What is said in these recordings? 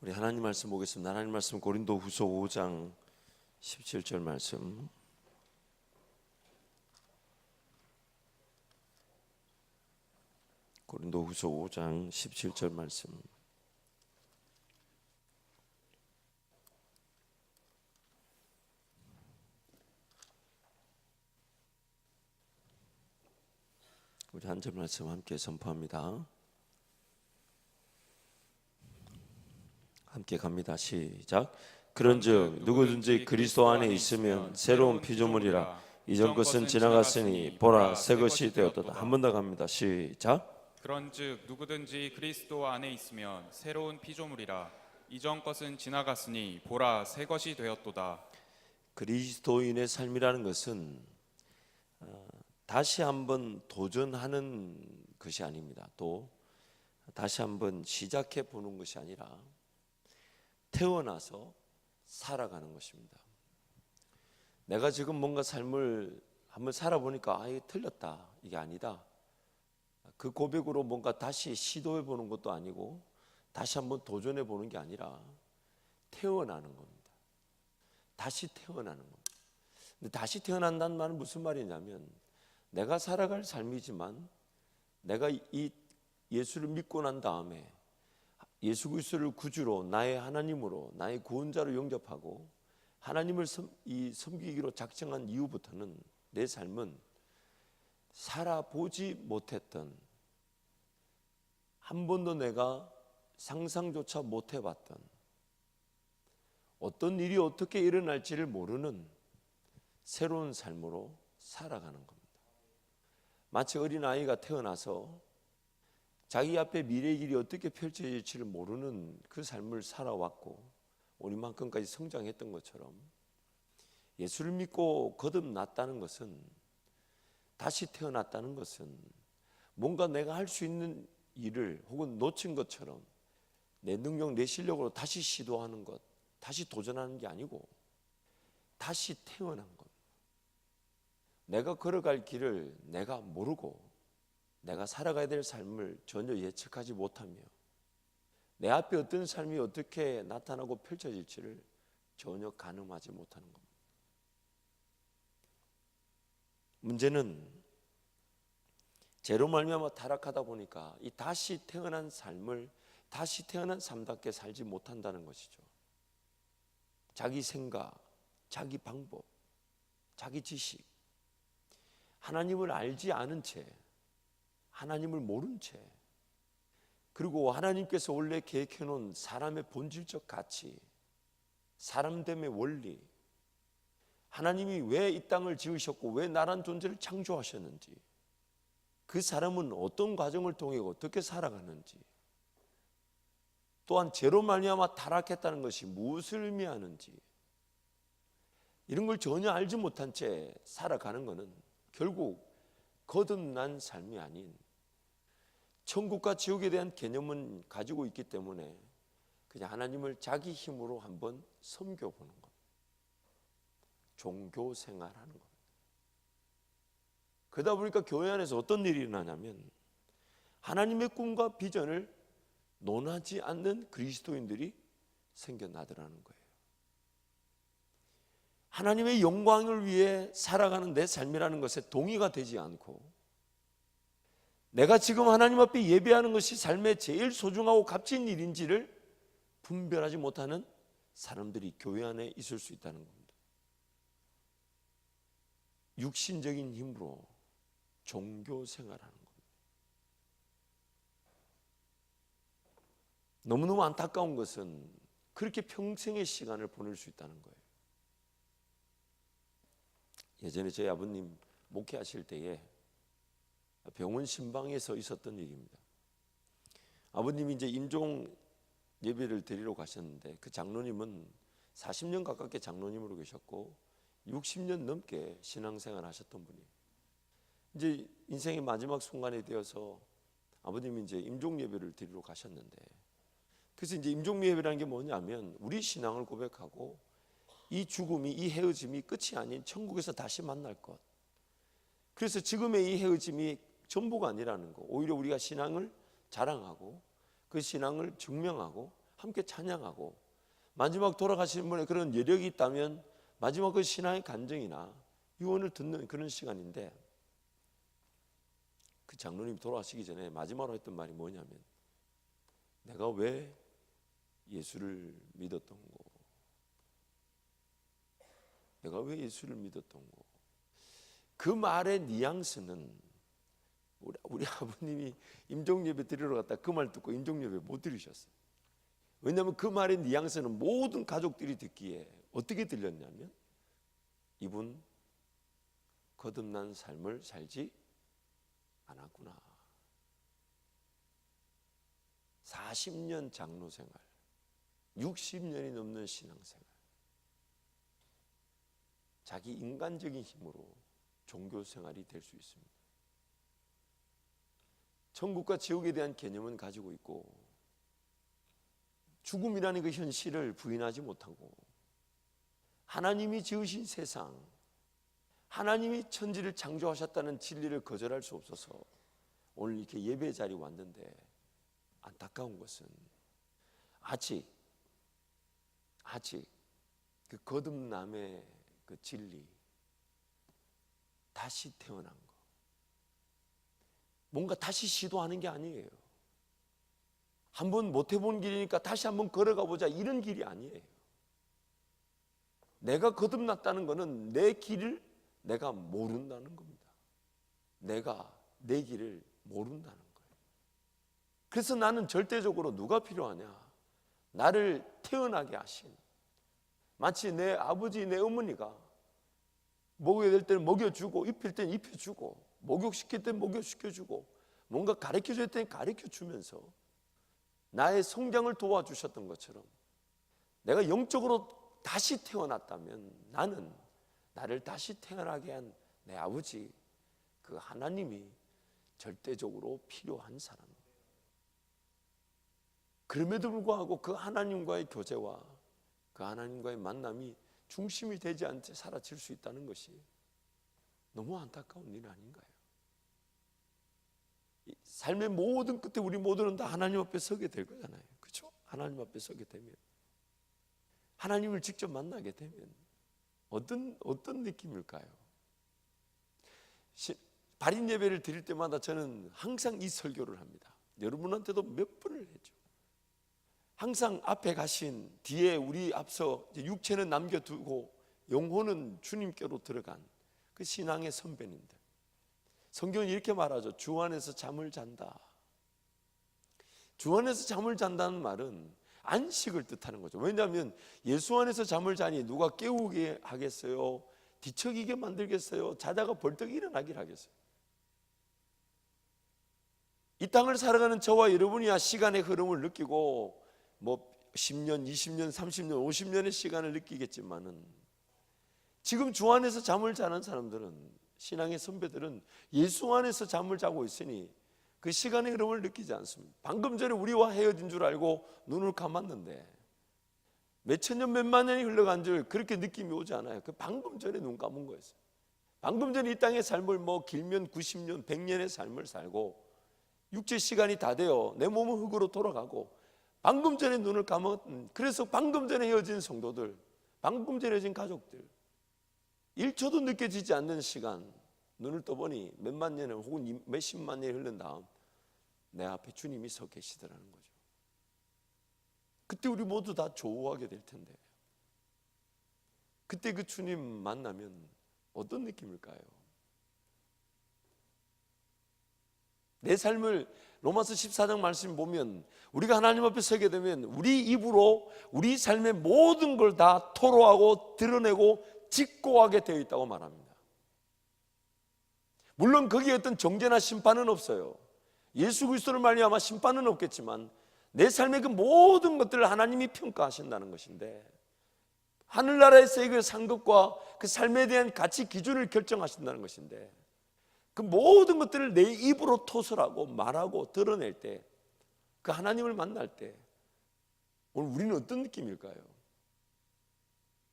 우리 하나님 말씀 보겠습니다. 하나님 말씀 고린도후서 5장 17절 말씀. 고린도후서 5장 17절 말씀. 우리 한 절 말씀 함께 선포합니다. 함께 갑니다. 시작. 그런즉 누구든지 그리스도 안에 있으면 새로운 피조물이라. 이전 것은 지나갔으니 보라 새 것이 되었도다. 한 번 더 갑니다. 시작. 그런즉 누구든지 그리스도 안에 있으면 새로운 피조물이라. 이전 것은 지나갔으니 보라 새 것이 되었도다. 그리스도인의 삶이라는 것은 다시 한번 도전하는 것이 아닙니다. 또 다시 한번 시작해 보는 것이 아니라 태어나서 살아가는 것입니다. 내가 지금 뭔가 삶을 한번 살아보니까 이게 틀렸다, 이게 아니다. 그 고백으로 뭔가 다시 시도해 보는 것도 아니고 다시 한번 도전해 보는 게 아니라 태어나는 겁니다. 다시 태어나는 겁니다. 근데 다시 태어난다는 말은 무슨 말이냐면, 내가 살아갈 삶이지만 내가 이 예수를 믿고 난 다음에 예수 그리스도를 구주로, 나의 하나님으로, 나의 구원자로 영접하고 하나님을 섬기기로 작정한 이후부터는 내 삶은 살아보지 못했던, 한 번도 내가 상상조차 못해봤던, 어떤 일이 어떻게 일어날지를 모르는 새로운 삶으로 살아가는 겁니다. 마치 어린아이가 태어나서 자기 앞에 미래의 길이 어떻게 펼쳐질지를 모르는 그 삶을 살아왔고 오늘만큼까지 성장했던 것처럼, 예수를 믿고 거듭났다는 것은, 다시 태어났다는 것은 뭔가 내가 할 수 있는 일을 혹은 놓친 것처럼 내 능력, 내 실력으로 다시 시도하는 것, 다시 도전하는 게 아니고 다시 태어난 것. 내가 걸어갈 길을 내가 모르고 내가 살아가야 될 삶을 전혀 예측하지 못하며 내 앞에 어떤 삶이 어떻게 나타나고 펼쳐질지를 전혀 가늠하지 못하는 겁니다. 문제는 죄로 말미암아 타락하다 보니까 이 다시 태어난 삶을 다시 태어난 삶답게 살지 못한다는 것이죠. 자기 생각, 자기 방법, 자기 지식, 하나님을 알지 않은 채, 하나님을 모른 채, 그리고 하나님께서 원래 계획해 놓은 사람의 본질적 가치, 사람됨의 원리, 하나님이 왜 이 땅을 지으셨고 왜 나란 존재를 창조하셨는지, 그 사람은 어떤 과정을 통해 어떻게 살아가는지, 또한 죄로 말미암아 타락했다는 것이 무엇을 의미하는지, 이런 걸 전혀 알지 못한 채 살아가는 것은 결국 거듭난 삶이 아닌, 천국과 지옥에 대한 개념은 가지고 있기 때문에 그냥 하나님을 자기 힘으로 한번 섬겨보는 것, 종교 생활하는 것. 그러다 보니까 교회 안에서 어떤 일이 일어나냐면, 하나님의 꿈과 비전을 논하지 않는 그리스도인들이 생겨나더라는 거예요. 하나님의 영광을 위해 살아가는 내 삶이라는 것에 동의가 되지 않고, 내가 지금 하나님 앞에 예배하는 것이 삶의 제일 소중하고 값진 일인지를 분별하지 못하는 사람들이 교회 안에 있을 수 있다는 겁니다. 육신적인 힘으로 종교 생활하는 겁니다. 너무너무 안타까운 것은 그렇게 평생의 시간을 보낼 수 있다는 거예요. 예전에 저희 아버님 목회하실 때에 병원 신방에서 있었던 일입니다. 아버님이 이제 임종 예배를 드리러 가셨는데, 그 장로님은 40년 가깝게 장로님으로 계셨고 60년 넘게 신앙생활 하셨던 분이에요. 이제 인생의 마지막 순간에 되어서 아버님이 이제 임종 예배를 드리러 가셨는데, 그래서 이제 임종 예배라는 게 뭐냐면, 우리 신앙을 고백하고 이 죽음이, 이 헤어짐이 끝이 아닌 천국에서 다시 만날 것. 그래서 지금의 이 헤어짐이 전부가 아니라는 거, 오히려 우리가 신앙을 자랑하고 그 신앙을 증명하고 함께 찬양하고 마지막 돌아가시는 분의 그런 여력이 있다면 마지막 그 신앙의 간증이나 유언을 듣는 그런 시간인데, 그 장로님이 돌아가시기 전에 마지막으로 했던 말이 뭐냐면, 내가 왜 예수를 믿었던 거, 내가 왜 예수를 믿었던 거. 그 말의 뉘앙스는 우리 아버님이 임종예배 드리러 갔다 그 말 듣고 임종예배 못 드리셨어요. 왜냐하면 그 말의 뉘앙스는 모든 가족들이 듣기에 어떻게 들렸냐면, 이분 거듭난 삶을 살지 않았구나. 40년 장로 생활, 60년이 넘는 신앙생활, 자기 인간적인 힘으로 종교 생활이 될 수 있습니다. 천국과 지옥에 대한 개념은 가지고 있고, 죽음이라는 그 현실을 부인하지 못하고, 하나님이 지으신 세상, 하나님이 천지를 창조하셨다는 진리를 거절할 수 없어서 오늘 이렇게 예배 자리에 왔는데, 안타까운 것은 아직 그 거듭남의 그 진리, 다시 태어난 거, 뭔가 다시 시도하는 게 아니에요. 한번 못 해본 길이니까 다시 한번 걸어가 보자, 이런 길이 아니에요. 내가 거듭났다는 것은 내 길을 내가 모른다는 겁니다. 내가 내 길을 모른다는 거예요. 그래서 나는 절대적으로 누가 필요하냐? 나를 태어나게 하신, 마치 내 아버지, 내 어머니가 먹여야 될 때는 먹여주고, 입힐 때는 입혀주고, 목욕시킬 때는 목욕시켜주고, 뭔가 가르쳐줄 때는 가르쳐주면서 나의 성장을 도와주셨던 것처럼, 내가 영적으로 다시 태어났다면 나는 나를 다시 태어나게 한 내 아버지, 그 하나님이 절대적으로 필요한 사람. 그럼에도 불구하고 그 하나님과의 교제와 그 하나님과의 만남이 중심이 되지 않게 사라질 수 있다는 것이 너무 안타까운 일 아닌가요? 삶의 모든 끝에 우리 모두는 다 하나님 앞에 서게 될 거잖아요. 그렇죠? 하나님 앞에 서게 되면, 하나님을 직접 만나게 되면 어떤 느낌일까요? 발인 예배를 드릴 때마다 저는 항상 이 설교를 합니다. 여러분한테도 몇 번을 했죠. 항상 앞에 가신, 뒤에 우리 앞서 육체는 남겨두고 영혼은 주님께로 들어간 그 신앙의 선배님들, 성경은 이렇게 말하죠. 주 안에서 잠을 잔다. 주 안에서 잠을 잔다는 말은 안식을 뜻하는 거죠. 왜냐하면 예수 안에서 잠을 자니 누가 깨우게 하겠어요? 뒤척이게 만들겠어요? 자다가 벌떡 일어나길 하겠어요? 이 땅을 살아가는 저와 여러분이야 시간의 흐름을 느끼고 뭐 10년, 20년, 30년, 50년의 시간을 느끼겠지만은, 지금 주 안에서 잠을 자는 사람들은, 신앙의 선배들은 예수 안에서 잠을 자고 있으니 그 시간의 흐름을 느끼지 않습니다. 방금 전에 우리와 헤어진 줄 알고 눈을 감았는데 몇천 년, 몇만 년이 흘러간 줄 그렇게 느낌이 오지 않아요. 그 방금 전에 눈 감은 거였어요. 방금 전에 이 땅의 삶을 뭐 길면 90년, 100년의 삶을 살고 육체 시간이 다 되어 내 몸은 흙으로 돌아가고 방금 전에 눈을 감은, 그래서 방금 전에 헤어진 성도들, 방금 전에 헤어진 가족들, 1초도 느껴지지 않는 시간, 눈을 떠보니 몇만 년 혹은 몇십만 년이 흐른 다음 내 앞에 주님이 서 계시더라는 거죠. 그때 우리 모두 다 조우하게 될 텐데, 그때 그 주님 만나면 어떤 느낌일까요? 내 삶을 로마서 14장 말씀 보면, 우리가 하나님 앞에 서게 되면 우리 입으로 우리 삶의 모든 걸 다 토로하고 드러내고 직고하게 되어 있다고 말합니다. 물론 거기에 어떤 정죄나 심판은 없어요. 예수 그리스도를 말미암아 심판은 없겠지만 내 삶의 그 모든 것들을 하나님이 평가하신다는 것인데, 하늘나라에서의 그 상급과 그 삶에 대한 가치 기준을 결정하신다는 것인데, 그 모든 것들을 내 입으로 토설하고 말하고 드러낼 때, 그 하나님을 만날 때 오늘 우리는 어떤 느낌일까요?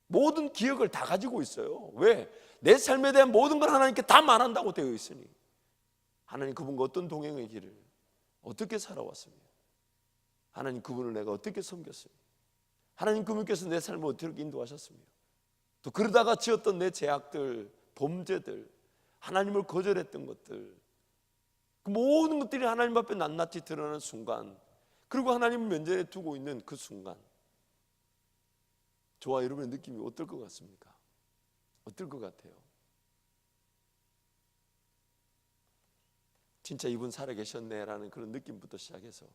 모든 기억을 다 가지고 있어요. 왜? 내 삶에 대한 모든 걸 하나님께 다 말한다고 되어 있으니. 하나님 그분과 어떤 동행의 길을 어떻게 살아왔습니까? 하나님 그분을 내가 어떻게 섬겼습니까? 하나님 그분께서 내 삶을 어떻게 인도하셨습니까? 또 그러다가 지었던 내 죄악들, 범죄들, 하나님을 거절했던 것들, 그 모든 것들이 하나님 앞에 낱낱이 드러나는 순간, 그리고 하나님을 면전에 두고 있는 그 순간, 저와 여러분의 느낌이 어떨 것 같습니까? 어떨 것 같아요? 진짜 이분 살아계셨네라는 그런 느낌부터 시작해서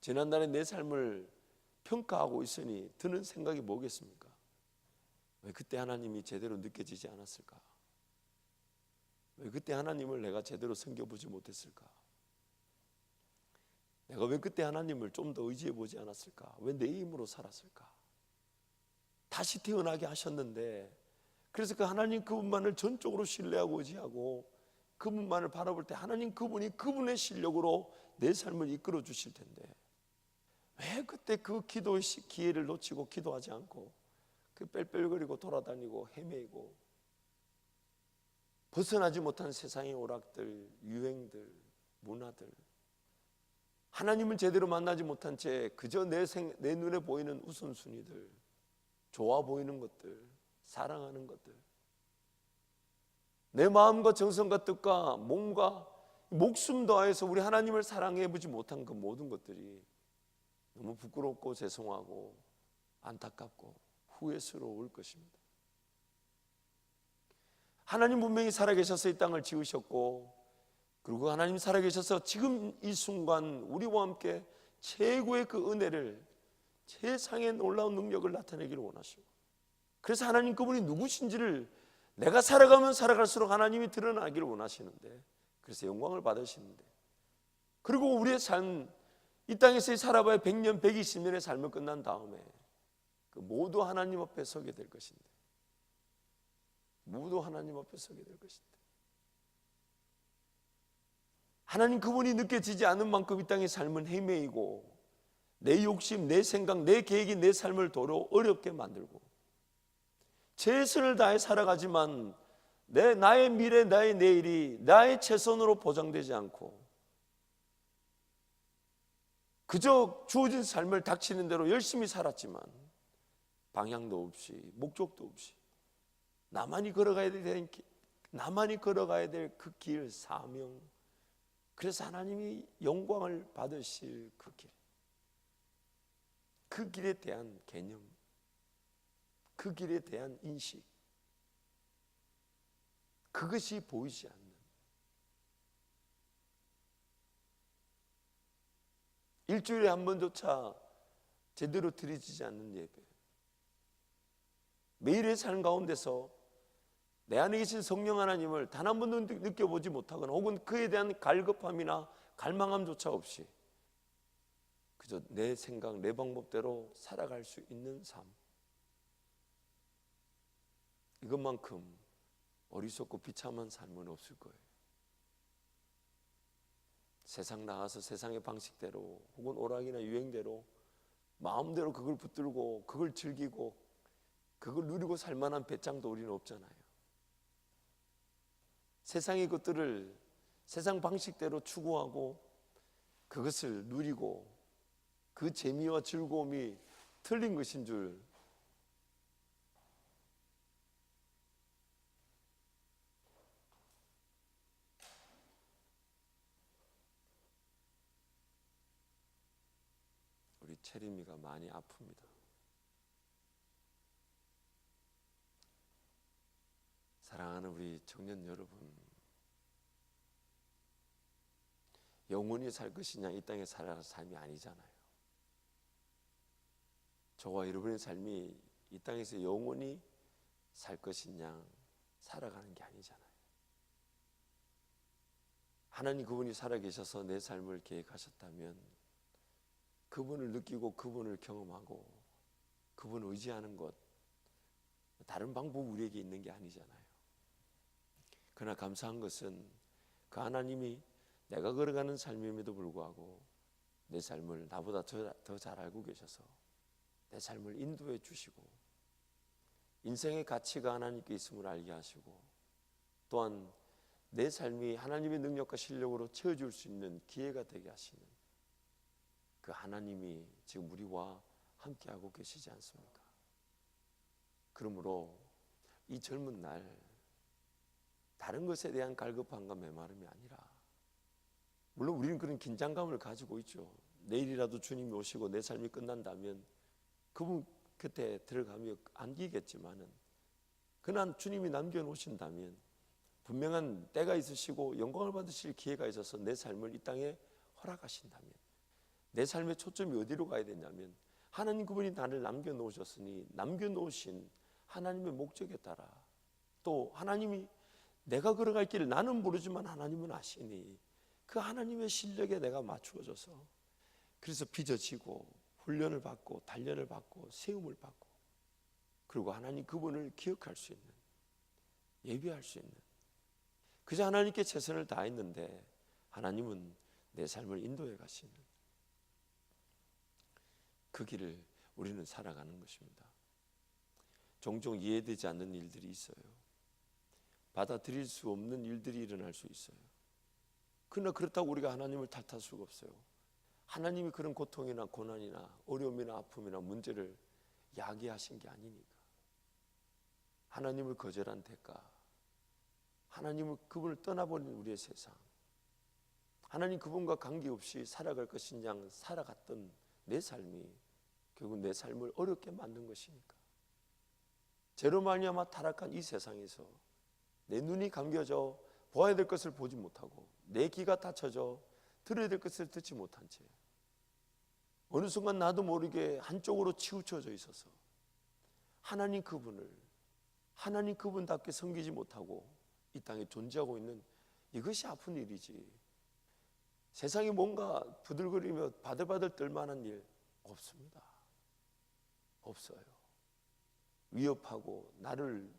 지난날의 내 삶을 평가하고 있으니 드는 생각이 뭐겠습니까? 왜 그때 하나님이 제대로 느껴지지 않았을까? 왜 그때 하나님을 내가 제대로 섬겨보지 못했을까? 내가 왜 그때 하나님을 좀 더 의지해보지 않았을까? 왜 내 힘으로 살았을까? 다시 태어나게 하셨는데, 그래서 그 하나님 그분만을 전적으로 신뢰하고 의지하고 그분만을 바라볼 때 하나님 그분이 그분의 실력으로 내 삶을 이끌어 주실 텐데, 왜 그때 그 기도의 기회를 놓치고 기도하지 않고 그 뺄뺄거리고 돌아다니고 헤매고 벗어나지 못한 세상의 오락들, 유행들, 문화들, 하나님을 제대로 만나지 못한 채 그저 내 눈에 보이는 우선순위들, 좋아 보이는 것들, 사랑하는 것들, 내 마음과 정성과 뜻과 몸과 목숨 다해서 우리 하나님을 사랑해 보지 못한 그 모든 것들이 너무 부끄럽고 죄송하고 안타깝고 후회스러울 것입니다. 하나님 분명히 살아계셔서 이 땅을 지으셨고, 그리고 하나님 살아계셔서 지금 이 순간 우리와 함께 최고의 그 은혜를, 세상의 놀라운 능력을 나타내기를 원하시고, 그래서 하나님 그분이 누구신지를 내가 살아가면 살아갈수록 하나님이 드러나기를 원하시는데, 그래서 영광을 받으시는데, 그리고 우리의 삶, 이 땅에서 살아봐야 100년, 120년의 삶을 끝난 다음에 그 모두 하나님 앞에 서게 될 것인데, 모두 하나님 앞에 서게 될 것인데, 하나님 그분이 느껴지지 않는 만큼 이 땅의 삶은 헤매이고, 내 욕심, 내 생각, 내 계획이 내 삶을 도로 어렵게 만들고, 최선을 다해 살아가지만 나의 미래, 나의 내일이 나의 최선으로 보장되지 않고 그저 주어진 삶을 닥치는 대로 열심히 살았지만 방향도 없이 목적도 없이 나만이 걸어가야 될 그 길, 사명, 그래서 하나님이 영광을 받으실 그 길, 그 길에 대한 개념, 그 길에 대한 인식, 그것이 보이지 않는, 일주일에 한 번조차 제대로 드려지지 않는 예배, 매일의 삶 가운데서 내 안에 계신 성령 하나님을 단 한 번도 느껴보지 못하거나 혹은 그에 대한 갈급함이나 갈망함조차 없이 그저 내 생각, 내 방법대로 살아갈 수 있는 삶, 이것만큼 어리석고 비참한 삶은 없을 거예요. 세상 나가서 세상의 방식대로 혹은 오락이나 유행대로 마음대로 그걸 붙들고 그걸 즐기고 그걸 누리고 살 만한 배짱도 우리는 없잖아요. 세상의 것들을 세상 방식대로 추구하고 그것을 누리고 그 재미와 즐거움이 틀린 것인 줄 우리 체림이가 많이 아픕니다. 사랑하는 우리 청년 여러분, 영원히 살 것이냐 이 땅에 살아갈 삶이 아니잖아요. 저와 여러분의 삶이 이 땅에서 영원히 살 것이냐 살아가는 게 아니잖아요. 하나님 그분이 살아계셔서 내 삶을 계획하셨다면 그분을 느끼고 그분을 경험하고 그분을 의지하는 것, 다른 방법 우리에게 있는 게 아니잖아요. 그러나 감사한 것은 그 하나님이 내가 걸어가는 삶임에도 불구하고 내 삶을 나보다 더 잘 알고 계셔서 내 삶을 인도해 주시고 인생의 가치가 하나님께 있음을 알게 하시고 또한 내 삶이 하나님의 능력과 실력으로 채워줄 수 있는 기회가 되게 하시는 그 하나님이 지금 우리와 함께하고 계시지 않습니까? 그러므로 이 젊은 날 다른 것에 대한 갈급함과 메마름이 아니라, 물론 우리는 그런 긴장감을 가지고 있죠. 내일이라도 주님이 오시고 내 삶이 끝난다면 그분 곁에 들어가며 안기겠지만은, 그날 주님이 남겨놓으신다면 분명한 때가 있으시고 영광을 받으실 기회가 있어서 내 삶을 이 땅에 허락하신다면, 내 삶의 초점이 어디로 가야 되냐면, 하나님 그분이 나를 남겨놓으셨으니 남겨놓으신 하나님의 목적에 따라, 또 하나님이 내가 걸어갈 길을 나는 모르지만 하나님은 아시니 그 하나님의 실력에 내가 맞추어져서, 그래서 빚어지고 훈련을 받고 단련을 받고 세움을 받고, 그리고 하나님 그분을 기억할 수 있는, 예배할 수 있는, 그저 하나님께 최선을 다했는데 하나님은 내 삶을 인도해 가시는 그 길을 우리는 살아가는 것입니다. 종종 이해되지 않는 일들이 있어요. 받아들일 수 없는 일들이 일어날 수 있어요. 그러나 그렇다고 우리가 하나님을 탓할 수가 없어요. 하나님이 그런 고통이나 고난이나 어려움이나 아픔이나 문제를 야기하신 게 아니니까. 하나님을 거절한 대가, 하나님을 그분을 떠나버린 우리의 세상, 하나님 그분과 관계없이 살아갈 것인 양 살아갔던 내 삶이 결국 내 삶을 어렵게 만든 것이니까. 죄로 말미암아 타락한 이 세상에서 내 눈이 감겨져 보아야 될 것을 보지 못하고, 내 귀가 닫혀져 들어야 될 것을 듣지 못한 채 어느 순간 나도 모르게 한쪽으로 치우쳐져 있어서 하나님 그분답게 섬기지 못하고 이 땅에 존재하고 있는, 이것이 아픈 일이지. 세상에 뭔가 부들거리며 바들바들 떨만한 일 없습니다. 없어요. 위협하고 나를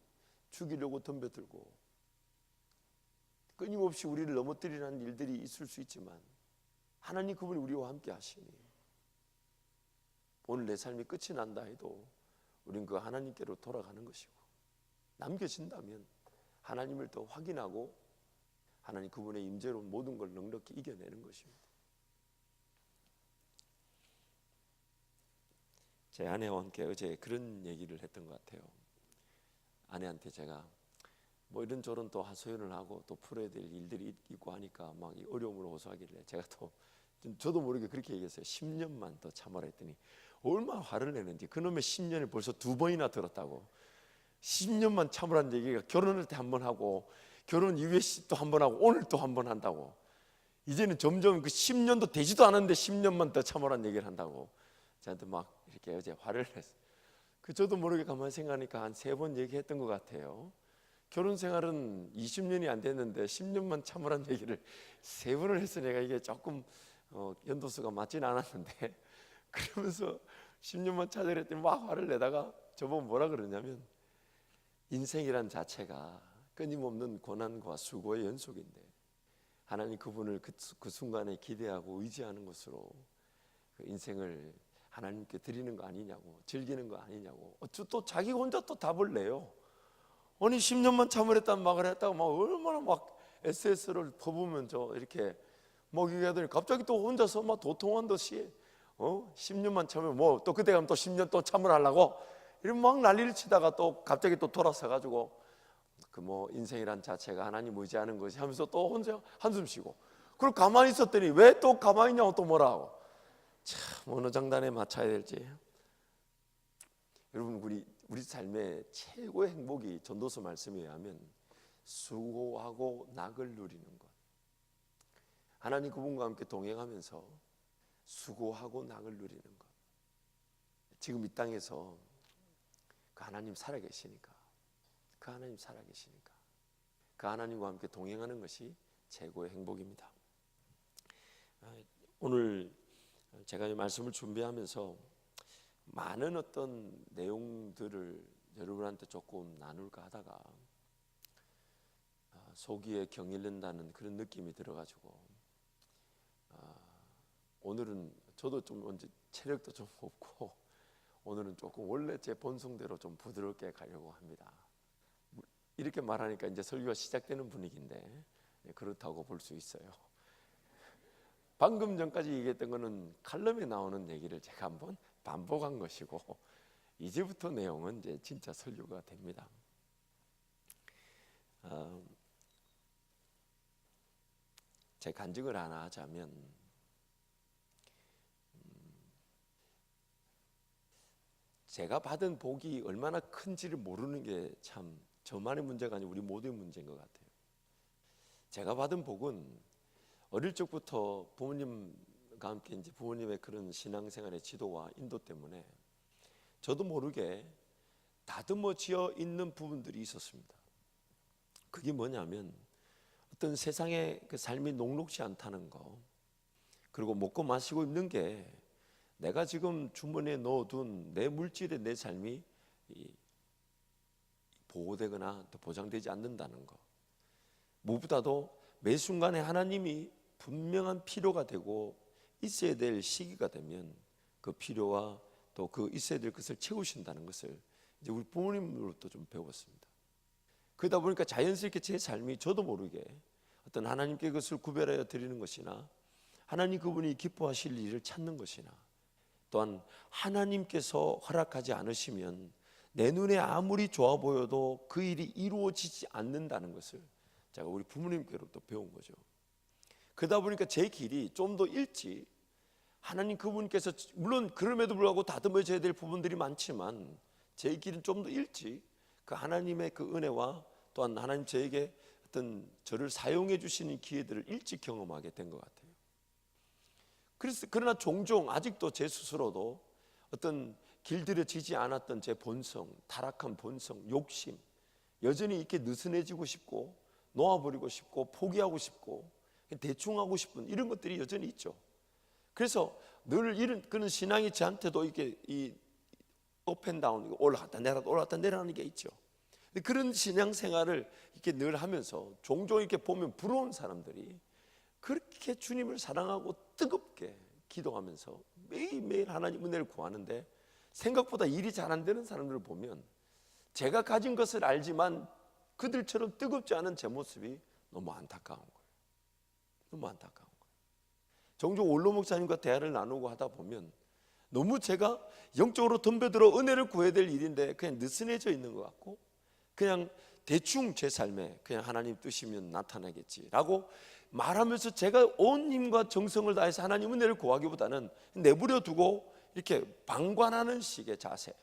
죽이려고 덤벼들고 끊임없이 우리를 넘어뜨리는 일들이 있을 수 있지만, 하나님 그분이 우리와 함께 하시니 오늘 내 삶이 끝이 난다 해도 우린 그 하나님께로 돌아가는 것이고, 남겨진다면 하나님을 더 확인하고 하나님 그분의 임재로 모든 걸 넉넉히 이겨내는 것입니다. 제 아내와 함께 어제 그런 얘기를 했던 것 같아요. 아내한테 제가 뭐 이런저런 또 하소연을 하고 또 풀어야 될 일들이 있고 하니까 막 어려움을 호소하길래, 제가 또 저도 모르게 그렇게 얘기했어요. 10년만 더 참아라 했더니 얼마나 화를 내는지. 그놈의 10년을 벌써 2번이나 들었다고. 10년만 참으라는 얘기가 결혼할 때 한 번 하고 결혼 이후에 또 한 번 하고 오늘 또 한 번 한다고. 이제는 점점 그 10년도 되지도 않았는데 10년만 더 참으라는 얘기를 한다고 저한테 막 이렇게 어제 화를 냈어요. 저도 모르게 가만히 생각하니까 한 3번 얘기했던 것 같아요. 결혼 생활은 20년이 안 됐는데 10년만 참으라는 얘기를 3번을 해서 내가 이게 조금 연도수가 맞진 않았는데, 그러면서 10년만 찾으라 했더니 막 화를 내다가 저보고 뭐라 그러냐면, 인생이란 자체가 끊임없는 고난과 수고의 연속인데 하나님 그분을 그 순간에 기대하고 의지하는 것으로 그 인생을 하나님께 드리는 거 아니냐고, 즐기는 거 아니냐고. 또 자기 혼자 또 답을 내요. 아니 10년만 참으랬다는 막을 했다고 막 얼마나 막 SS를 퍼부으면서 이렇게 막 얘기하더니 갑자기 또 혼자서 막 도통한 듯이 10년만 참으면 뭐 또 그때 가면 또 10년 또 참을 하려고 이런 막 난리를 치다가 또 갑자기 또 돌아서 가지고 그 뭐 인생이란 자체가 하나님 의지하는 것이 하면서 또 혼자 한숨 쉬고, 그리고 가만히 있었더니 왜 또 가만히 있냐고 또 뭐라 하고. 참 어느 장단에 맞춰야 될지. 여러분 우리 삶의 최고의 행복이 전도서 말씀에 의하면 수고하고 낙을 누리는 것. 하나님 그분과 함께 동행하면서 수고하고 낙을 누리는 것. 지금 이 땅에서 그 하나님 살아계시니까, 그 하나님 살아계시니까 그 하나님과 함께 동행하는 것이 최고의 행복입니다. 오늘 제가 이 말씀을 준비하면서 많은 어떤 내용들을 여러분한테 조금 나눌까 하다가 속이에 경일른다는 그런 느낌이 들어가지고 오늘은 저도 좀 언제 체력도 좀 없고 오늘은 조금 원래 제 본성대로 좀 부드럽게 가려고 합니다. 이렇게 말하니까 이제 설교가 시작되는 분위기인데 그렇다고 볼 수 있어요. 방금 전까지 얘기했던 거는 칼럼에 나오는 얘기를 제가 한번 반복한 것이고, 이제부터 내용은 이제 진짜 설교가 됩니다. 제 간증을 하나 하자면, 제가 받은 복이 얼마나 큰지를 모르는 게 참 저만의 문제가 아니고 우리 모두의 문제인 것 같아요. 제가 받은 복은 어릴 적부터 부모님과 함께 이제 부모님의 그런 신앙생활의 지도와 인도 때문에 저도 모르게 다듬어지어 있는 부분들이 있었습니다. 그게 뭐냐면 어떤 세상의 그 삶이 녹록지 않다는 거, 그리고 먹고 마시고 입는 게 내가 지금 주머니에 넣어둔 내 물질의 내 삶이 보호되거나 또 보장되지 않는다는 거, 무엇보다도 매 순간에 하나님이 분명한 필요가 되고 있어야 될 시기가 되면 그 필요와 또 그 있어야 될 것을 채우신다는 것을 이제 우리 부모님으로부터 좀 배웠습니다. 그러다 보니까 자연스럽게 제 삶이 저도 모르게 어떤 하나님께 그것을 구별하여 드리는 것이나 하나님 그분이 기뻐하실 일을 찾는 것이나 또한 하나님께서 허락하지 않으시면 내 눈에 아무리 좋아 보여도 그 일이 이루어지지 않는다는 것을 제가 우리 부모님께로부터 배운 거죠. 그러다 보니까 제 길이 좀 더 일찍 하나님 그분께서, 물론 그럼에도 불구하고 다듬어져야 될 부분들이 많지만 제 길은 좀 더 일찍 그 하나님의 그 은혜와 또한 하나님 저에게 어떤 저를 사용해 주시는 기회들을 일찍 경험하게 된 것 같아요. 그러나 종종 아직도 제 스스로도 어떤 길들여지지 않았던 제 본성, 타락한 본성, 욕심, 여전히 이렇게 느슨해지고 싶고 놓아버리고 싶고 포기하고 싶고 대충 하고 싶은 이런 것들이 여전히 있죠. 그래서 늘 이런 그런 신앙이 저한테도 이게 이 업앤다운, 올라갔다 내려갔다 올라갔다 내려가는 게 있죠. 그런 신앙 생활을 이렇게 늘 하면서 종종 이렇게 보면 부러운 사람들이 그렇게 주님을 사랑하고 뜨겁게 기도하면서 매일매일 하나님 은혜를 구하는데 생각보다 일이 잘 안 되는 사람들을 보면 제가 가진 것을 알지만 그들처럼 뜨겁지 않은 제 모습이 너무 안타까운 거예요. 너무 안타까운 거예요. 종종 원로 목사님과 대화를 나누고 하다 보면 너무 제가 영적으로 덤벼들어 은혜를 구해야 될 일인데 그냥 느슨해져 있는 것 같고 그냥 대충 제 삶에 그냥 하나님 뜻이면 나타나겠지라고 말하면서 제가 온 힘과 정성을 다해서 하나님 은혜를 구하기보다는 내버려 두고 이렇게 방관하는 식의 자세.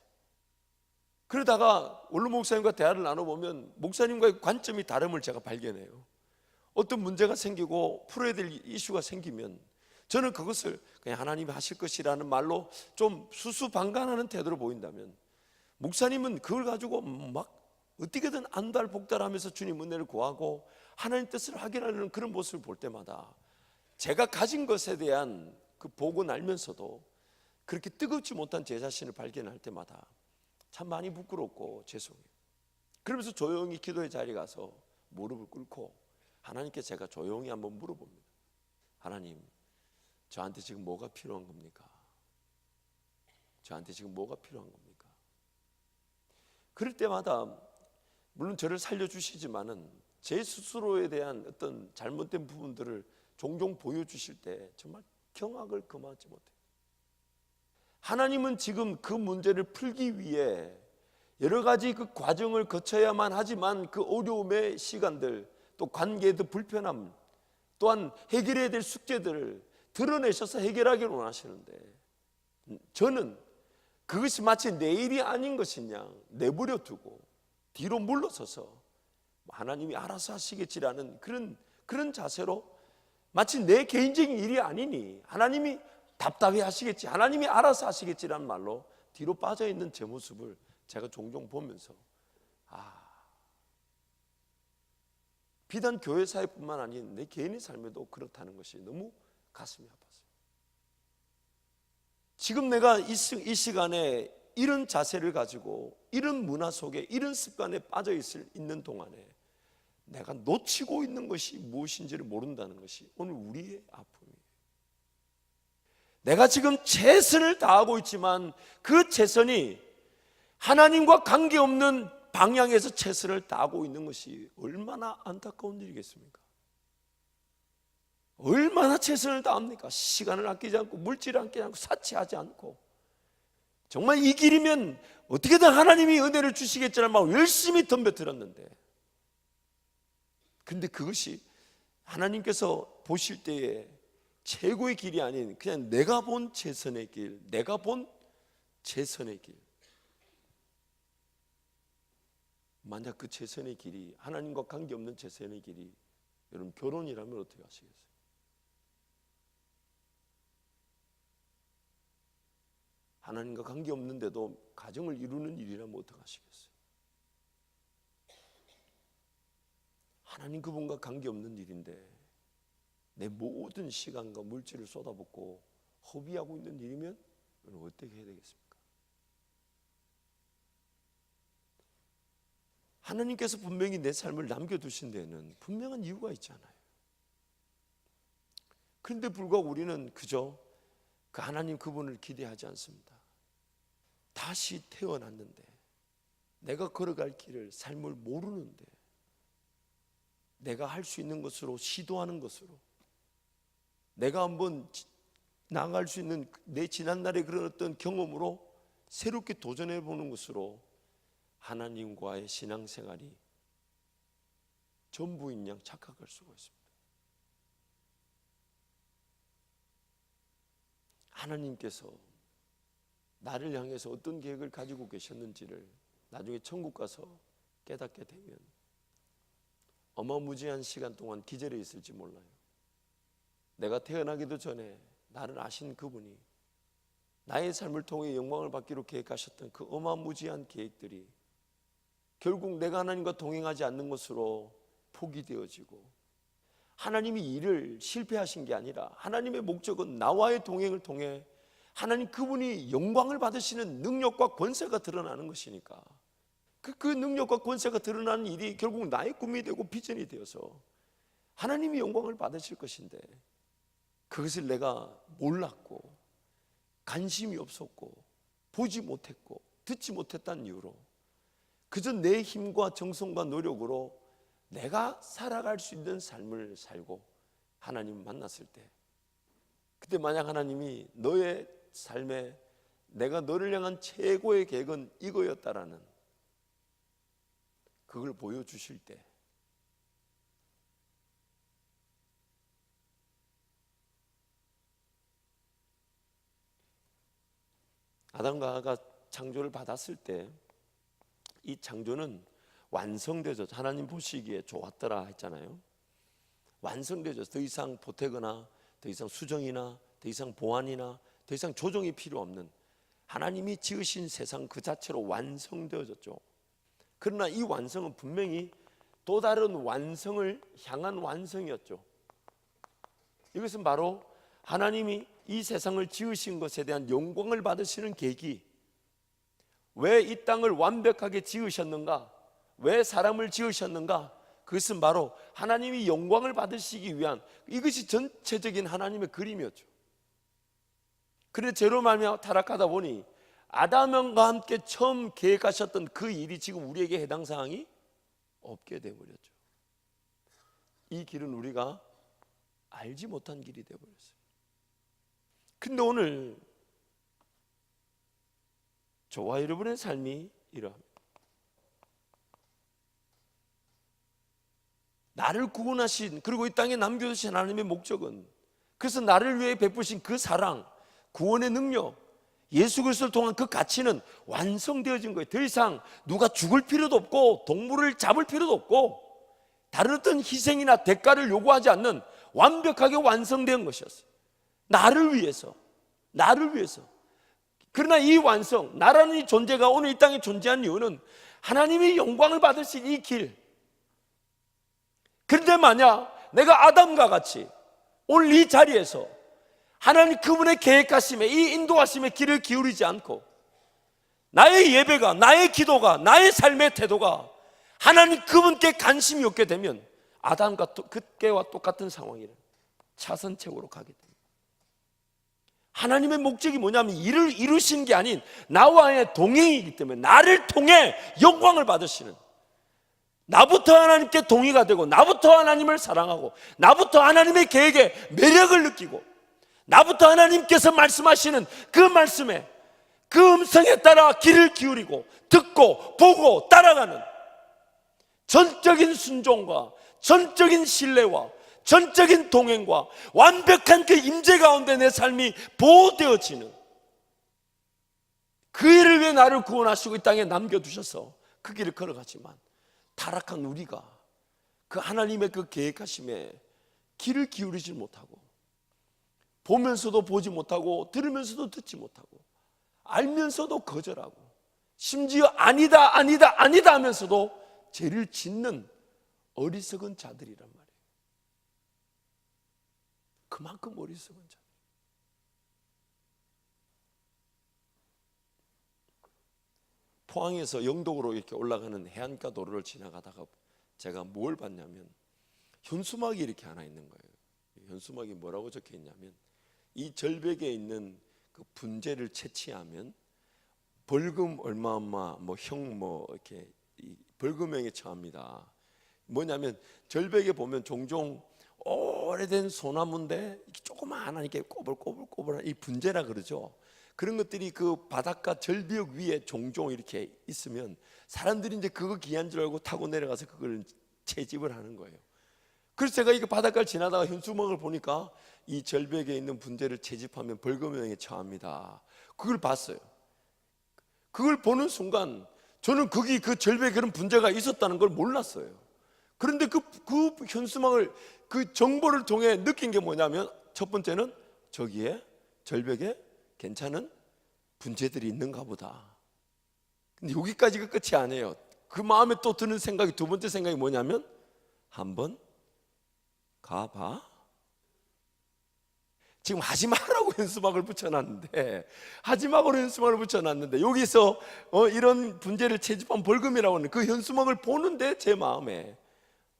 그러다가 원로 목사님과 대화를 나눠보면 목사님과의 관점이 다름을 제가 발견해요. 어떤 문제가 생기고 풀어야 될 이슈가 생기면 저는 그것을 그냥 하나님이 하실 것이라는 말로 좀 수수방관하는 태도로 보인다면 목사님은 그걸 가지고 막 어떻게든 안달복달하면서 주님 은혜를 구하고 하나님 뜻을 확인하려는 그런 모습을 볼 때마다 제가 가진 것에 대한 그 복은 알면서도 그렇게 뜨겁지 못한 제 자신을 발견할 때마다 참 많이 부끄럽고 죄송해요. 그러면서 조용히 기도의 자리에 가서 무릎을 꿇고 하나님께 제가 조용히 한번 물어봅니다. 하나님, 저한테 지금 뭐가 필요한 겁니까? 저한테 지금 뭐가 필요한 겁니까? 그럴 때마다 물론 저를 살려주시지만은 제 스스로에 대한 어떤 잘못된 부분들을 종종 보여주실 때 정말 경악을 금하지 못해요. 하나님은 지금 그 문제를 풀기 위해 여러 가지 그 과정을 거쳐야만 하지만 그 어려움의 시간들, 또 관계의 불편함, 또한 해결해야 될 숙제들을 드러내셔서 해결하기를 원하시는데 저는 그것이 마치 내 일이 아닌 것이냐 내버려 두고 뒤로 물러서서 하나님이 알아서 하시겠지라는 그런 자세로 마치 내 개인적인 일이 아니니 하나님이 답답해 하시겠지, 하나님이 알아서 하시겠지라는 말로 뒤로 빠져있는 제 모습을 제가 종종 보면서 비단 교회 사회뿐만 아닌 내 개인의 삶에도 그렇다는 것이 너무 가슴이 아팠어요. 지금 내가 이 시간에 이런 자세를 가지고 이런 문화 속에 이런 습관에 빠져 있는 동안에 내가 놓치고 있는 것이 무엇인지를 모른다는 것이 오늘 우리의 아픔이에요. 내가 지금 최선을 다하고 있지만 그 최선이 하나님과 관계없는 방향에서 최선을 다하고 있는 것이 얼마나 안타까운 일이겠습니까? 얼마나 최선을 다합니까? 시간을 아끼지 않고 물질을 아끼지 않고 사치하지 않고 정말 이 길이면 어떻게든 하나님이 은혜를 주시겠지만 막 열심히 덤벼들었는데, 근데 그것이 하나님께서 보실 때에 최고의 길이 아닌 그냥 내가 본 최선의 길, 내가 본 최선의 길. 만약 그 최선의 길이 하나님과 관계없는 최선의 길이 여러분 결혼이라면 어떻게 하시겠어요? 하나님과 관계없는데도 가정을 이루는 일이라면 어떻게 하시겠어요? 하나님 그분과 관계없는 일인데 내 모든 시간과 물질을 쏟아붓고 허비하고 있는 일이면 어떻게 해야 되겠습니까? 하나님께서 분명히 내 삶을 남겨두신 데에는 분명한 이유가 있잖아요. 그런데 불구하고 우리는 그저 그 하나님 그분을 기대하지 않습니다. 다시 태어났는데 내가 걸어갈 길을 삶을 모르는데 내가 할 수 있는 것으로 시도하는 것으로 내가 한번 나아갈 수 있는 내 지난날의 그런 어떤 경험으로 새롭게 도전해 보는 것으로 하나님과의 신앙생활이 전부인 양 착각할 수가 있습니다. 하나님께서 나를 향해서 어떤 계획을 가지고 계셨는지를 나중에 천국 가서 깨닫게 되면 어마무지한 시간 동안 기절해 있을지 몰라요. 내가 태어나기도 전에 나를 아신 그분이 나의 삶을 통해 영광을 받기로 계획하셨던 그 어마무지한 계획들이 결국 내가 하나님과 동행하지 않는 것으로 포기되어지고, 하나님이 일을 실패하신 게 아니라 하나님의 목적은 나와의 동행을 통해 하나님 그분이 영광을 받으시는 능력과 권세가 드러나는 것이니까 그 능력과 권세가 드러나는 일이 결국 나의 꿈이 되고 비전이 되어서 하나님이 영광을 받으실 것인데, 그것을 내가 몰랐고 관심이 없었고 보지 못했고 듣지 못했다는 이유로 그저 내 힘과 정성과 노력으로 내가 살아갈 수 있는 삶을 살고 하나님 만났을 때, 그때 만약 하나님이 너의 삶에 내가 너를 향한 최고의 계획은 이거였다라는 그걸 보여주실 때, 아담과 하와가 창조를 받았을 때 이 창조는 완성되죠. 하나님 보시기에 좋았더라 했잖아요. 완성되죠. 더 이상 보태거나 더 이상 수정이나 더 이상 보완이나 더 이상 조정이 필요 없는 하나님이 지으신 세상 그 자체로 완성되어졌죠. 그러나 이 완성은 분명히 또 다른 완성을 향한 완성이었죠. 이것은 바로 하나님이 이 세상을 지으신 것에 대한 영광을 받으시는 계기, 왜 이 땅을 완벽하게 지으셨는가, 왜 사람을 지으셨는가, 그것은 바로 하나님이 영광을 받으시기 위한, 이것이 전체적인 하나님의 그림이었죠. 그런데 죄로 말미암아 타락하다 보니 아담과 함께 처음 계획하셨던 그 일이 지금 우리에게 해당 사항이 없게 되어버렸죠. 이 길은 우리가 알지 못한 길이 되어버렸어요. 근데 오늘 저와 여러분의 삶이 이러합니다. 나를 구원하신, 그리고 이 땅에 남겨두신 하나님의 목적은, 그래서 나를 위해 베푸신 그 사랑, 구원의 능력, 예수 그리스도를 통한 그 가치는 완성되어진 거예요. 더 이상 누가 죽을 필요도 없고 동물을 잡을 필요도 없고 다른 어떤 희생이나 대가를 요구하지 않는 완벽하게 완성된 것이었어요. 나를 위해서. 그러나 이 완성, 나라는 이 존재가 오늘 이 땅에 존재한 이유는 하나님이 영광을 받으신 이 길. 그런데 만약 내가 아담과 같이 오늘 이 자리에서 하나님 그분의 계획하심에, 이 인도하심의 길을 기울이지 않고 나의 예배가, 나의 기도가, 나의 삶의 태도가 하나님 그분께 관심이 없게 되면 아담과 그때와 똑같은 상황이라 차선책으로 가게 됩니다. 하나님의 목적이 뭐냐면 일을 이루신 게 아닌 나와의 동행이기 때문에 나를 통해 영광을 받으시는, 나부터 하나님께 동의가 되고, 나부터 하나님을 사랑하고, 나부터 하나님의 계획에 매력을 느끼고, 나부터 하나님께서 말씀하시는 그 말씀에, 그 음성에 따라 귀를 기울이고 듣고 보고 따라가는 전적인 순종과 전적인 신뢰와 전적인 동행과 완벽한 그 임재 가운데 내 삶이 보호되어지는, 그 일을 위해 나를 구원하시고 이 땅에 남겨두셔서 그 길을 걸어가지만 타락한 우리가 그 하나님의 그 계획하심에 귀를 기울이지 못하고, 보면서도 보지 못하고 들으면서도 듣지 못하고 알면서도 거절하고, 심지어 아니다 아니다 아니다 하면서도 죄를 짓는 어리석은 자들이란 말이에요. 그만큼 어리석은 자. 포항에서 영덕으로 이렇게 올라가는 해안가 도로를 지나가다가 제가 뭘 봤냐면 현수막이 이렇게 하나 있는 거예요. 현수막이 뭐라고 적혀 있냐면, 이 절벽에 있는 그 분재를 채취하면 벌금 얼마 뭐 형 뭐 이렇게 벌금형에 처합니다. 뭐냐면 절벽에 보면 종종 오래된 소나무인데 조그마한 이렇게 꼬불꼬불꼬불한 이 분재라 그러죠. 그런 것들이 그 바닷가 절벽 위에 종종 이렇게 있으면 사람들이 이제 그거 귀한 줄 알고 타고 내려가서 그걸 채집을 하는 거예요. 그래서 제가 이거 바닷가를 지나다가 현수막을 보니까 이 절벽에 있는 분재를 채집하면 벌금형에 처합니다. 그걸 봤어요. 그걸 보는 순간 저는 거기 그 절벽에 그런 분재가 있었다는 걸 몰랐어요. 그런데 그 현수막을, 그 정보를 통해 느낀 게 뭐냐면, 첫 번째는 저기에 절벽에 괜찮은 분재들이 있는가 보다. 근데 여기까지가 끝이 아니에요. 그 마음에 또 드는 생각이, 두 번째 생각이 뭐냐면, 한번 가봐. 지금 하지 말라고 현수막을 붙여놨는데, 하지 말라고 현수막을 붙여놨는데 여기서 이런 분재를 채집한 벌금이라고 하는 그 현수막을 보는데 제 마음에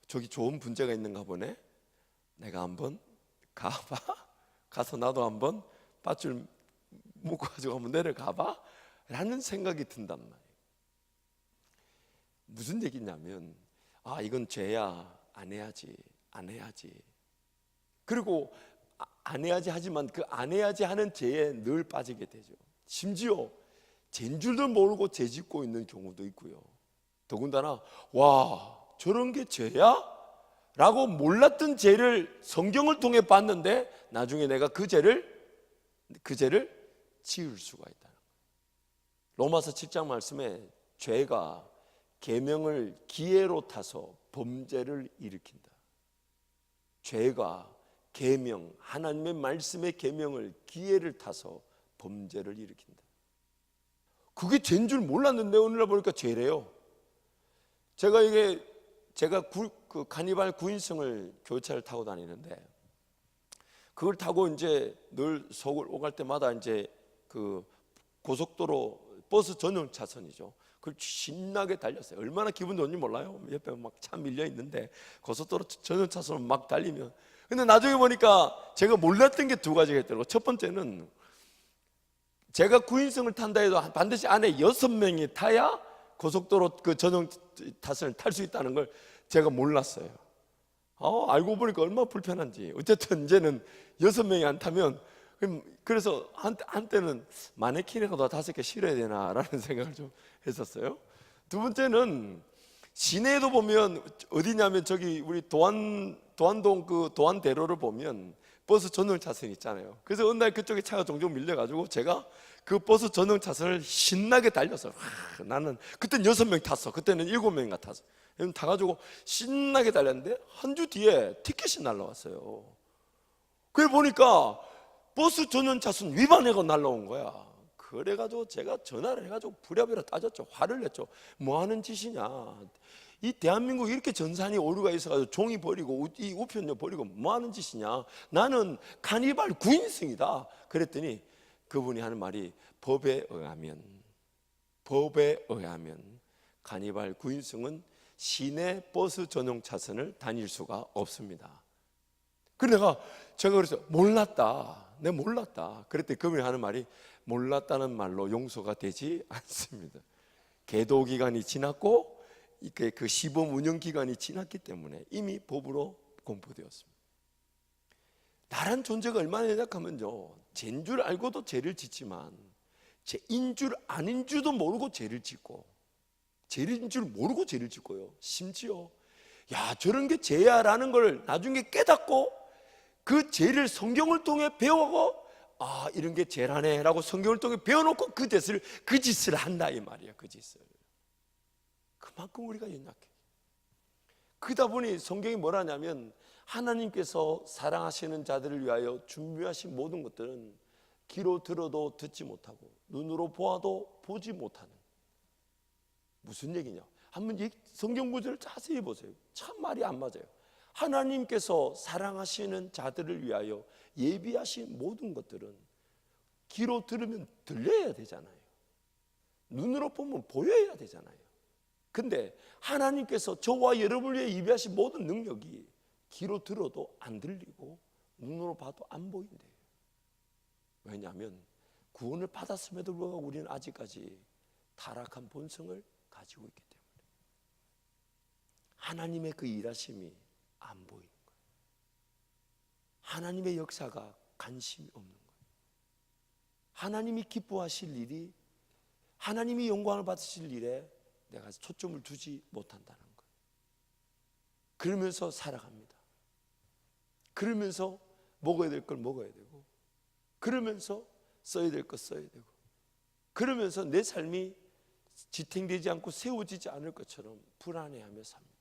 저기 좋은 분재가 있는가 보네. 내가 한번 가봐. 가서 나도 한번 밧줄 묶어가지고 한번 내려가봐 라는 생각이 든단 말이에요. 무슨 얘기냐면, 아 이건 죄야, 안 해야지, 안 해야지. 그리고 안 해야지 하지만 그 안 해야지 하는 죄에 늘 빠지게 되죠. 심지어 죄인 줄도 모르고 죄 짓고 있는 경우도 있고요. 더군다나 와 저런 게 죄야? 라고 몰랐던 죄를 성경을 통해 봤는데 나중에 내가 그 죄를 지을 수가 있다. 로마서 7장 말씀에 죄가 계명을 기회로 타서 범죄를 일으킨다. 죄가 계명, 하나님의 말씀의 계명을 기회를 타서 범죄를 일으킨다. 그게 죄인 줄 몰랐는데 오늘날 보니까 죄래요. 제가 그 카니발 9인승을 교차를 타고 다니는데, 그걸 타고 이제 늘 서울 오갈 때마다 이제 그 고속도로 버스 전용 차선이죠. 그걸 신나게 달렸어요. 얼마나 기분 좋은지 몰라요. 옆에 막 차 밀려 있는데 고속도로 전용 차선을 막 달리면. 근데 나중에 보니까 제가 몰랐던 게 두 가지가 있더라고요. 첫 번째는 제가 9인승을 탄다 해도 반드시 안에 6명이 타야 고속도로 그 전용 차선을 탈 수 있다는 걸 제가 몰랐어요. 알고 보니까 얼마나 불편한지. 어쨌든 이제는 6명이 안 타면, 그래서 한때는 마네킹이라도 5개 실어야 되나라는 생각을 좀 했었어요. 두 번째는 시내에도 보면 어디냐면 저기 우리 도안동 그 도안대로를 보면 버스 전용 차선이 있잖아요. 그래서 어느 날 그쪽에 차가 종종 밀려가지고 제가 그 버스 전용 차선을 신나게 달려서 나는 그때는 6명 탔어. 그때는 7명인가 탔어. 타가지고 신나게 달렸는데 한 주 뒤에 티켓이 날라왔어요. 그래 보니까 버스 전용 차선 위반해가 날라온 거야. 그래가지고 제가 전화를 해가지고 부랴부랴 따졌죠. 화를 냈죠. 뭐 하는 짓이냐. 이 대한민국 이렇게 전산이 오류가 있어가지고 종이 버리고 이 우편료 버리고 뭐 하는 짓이냐. 나는 카니발 9인승이다. 그랬더니 그분이 하는 말이 법에 의하면 카니발 9인승은 시내 버스 전용 차선을 다닐 수가 없습니다. 그래서 제가 그래서 내가 몰랐다. 그랬더니 그분이 하는 말이 몰랐다는 말로 용서가 되지 않습니다. 계도 기간이 지났고 그 시범 운영 기간이 지났기 때문에 이미 법으로 공포되었습니다. 나란 존재가 얼마나 연약하면요, 죄인 줄 알고도 죄를 짓지만 죄인 줄 아닌 줄도 모르고 죄를 짓고, 죄인 줄 모르고 죄를 짓고요, 심지어 야 저런 게 죄야라는 걸 나중에 깨닫고 그 죄를 성경을 통해 배우고 아 이런 게 죄라네 라고 성경을 통해 배워놓고 그 짓을 한다 이 말이야. 그 짓을. 그만큼 우리가 연약해. 그러다 보니 성경이 뭐라냐면 하나님께서 사랑하시는 자들을 위하여 준비하신 모든 것들은 귀로 들어도 듣지 못하고 눈으로 보아도 보지 못하는. 무슨 얘기냐? 한번 이 성경 구절을 자세히 보세요. 참 말이 안 맞아요. 하나님께서 사랑하시는 자들을 위하여 예비하신 모든 것들은 귀로 들으면 들려야 되잖아요. 눈으로 보면 보여야 되잖아요. 근데 하나님께서 저와 여러분을 위해 예비하신 모든 능력이 귀로 들어도 안 들리고 눈으로 봐도 안 보인대요. 왜냐하면 구원을 받았음에도 불구하고 우리는 아직까지 타락한 본성을 가지고 있기 때문에 하나님의 그 일하심이 안 보이는 거예요. 하나님의 역사가 관심이 없는 거예요. 하나님이 기뻐하실 일이, 하나님이 영광을 받으실 일에 내가 초점을 두지 못한다는 거예요. 그러면서 살아갑니다. 그러면서 먹어야 될 걸 먹어야 되고, 그러면서 써야 될 것 써야 되고, 그러면서 내 삶이 지탱되지 않고 세워지지 않을 것처럼 불안해하며 삽니다.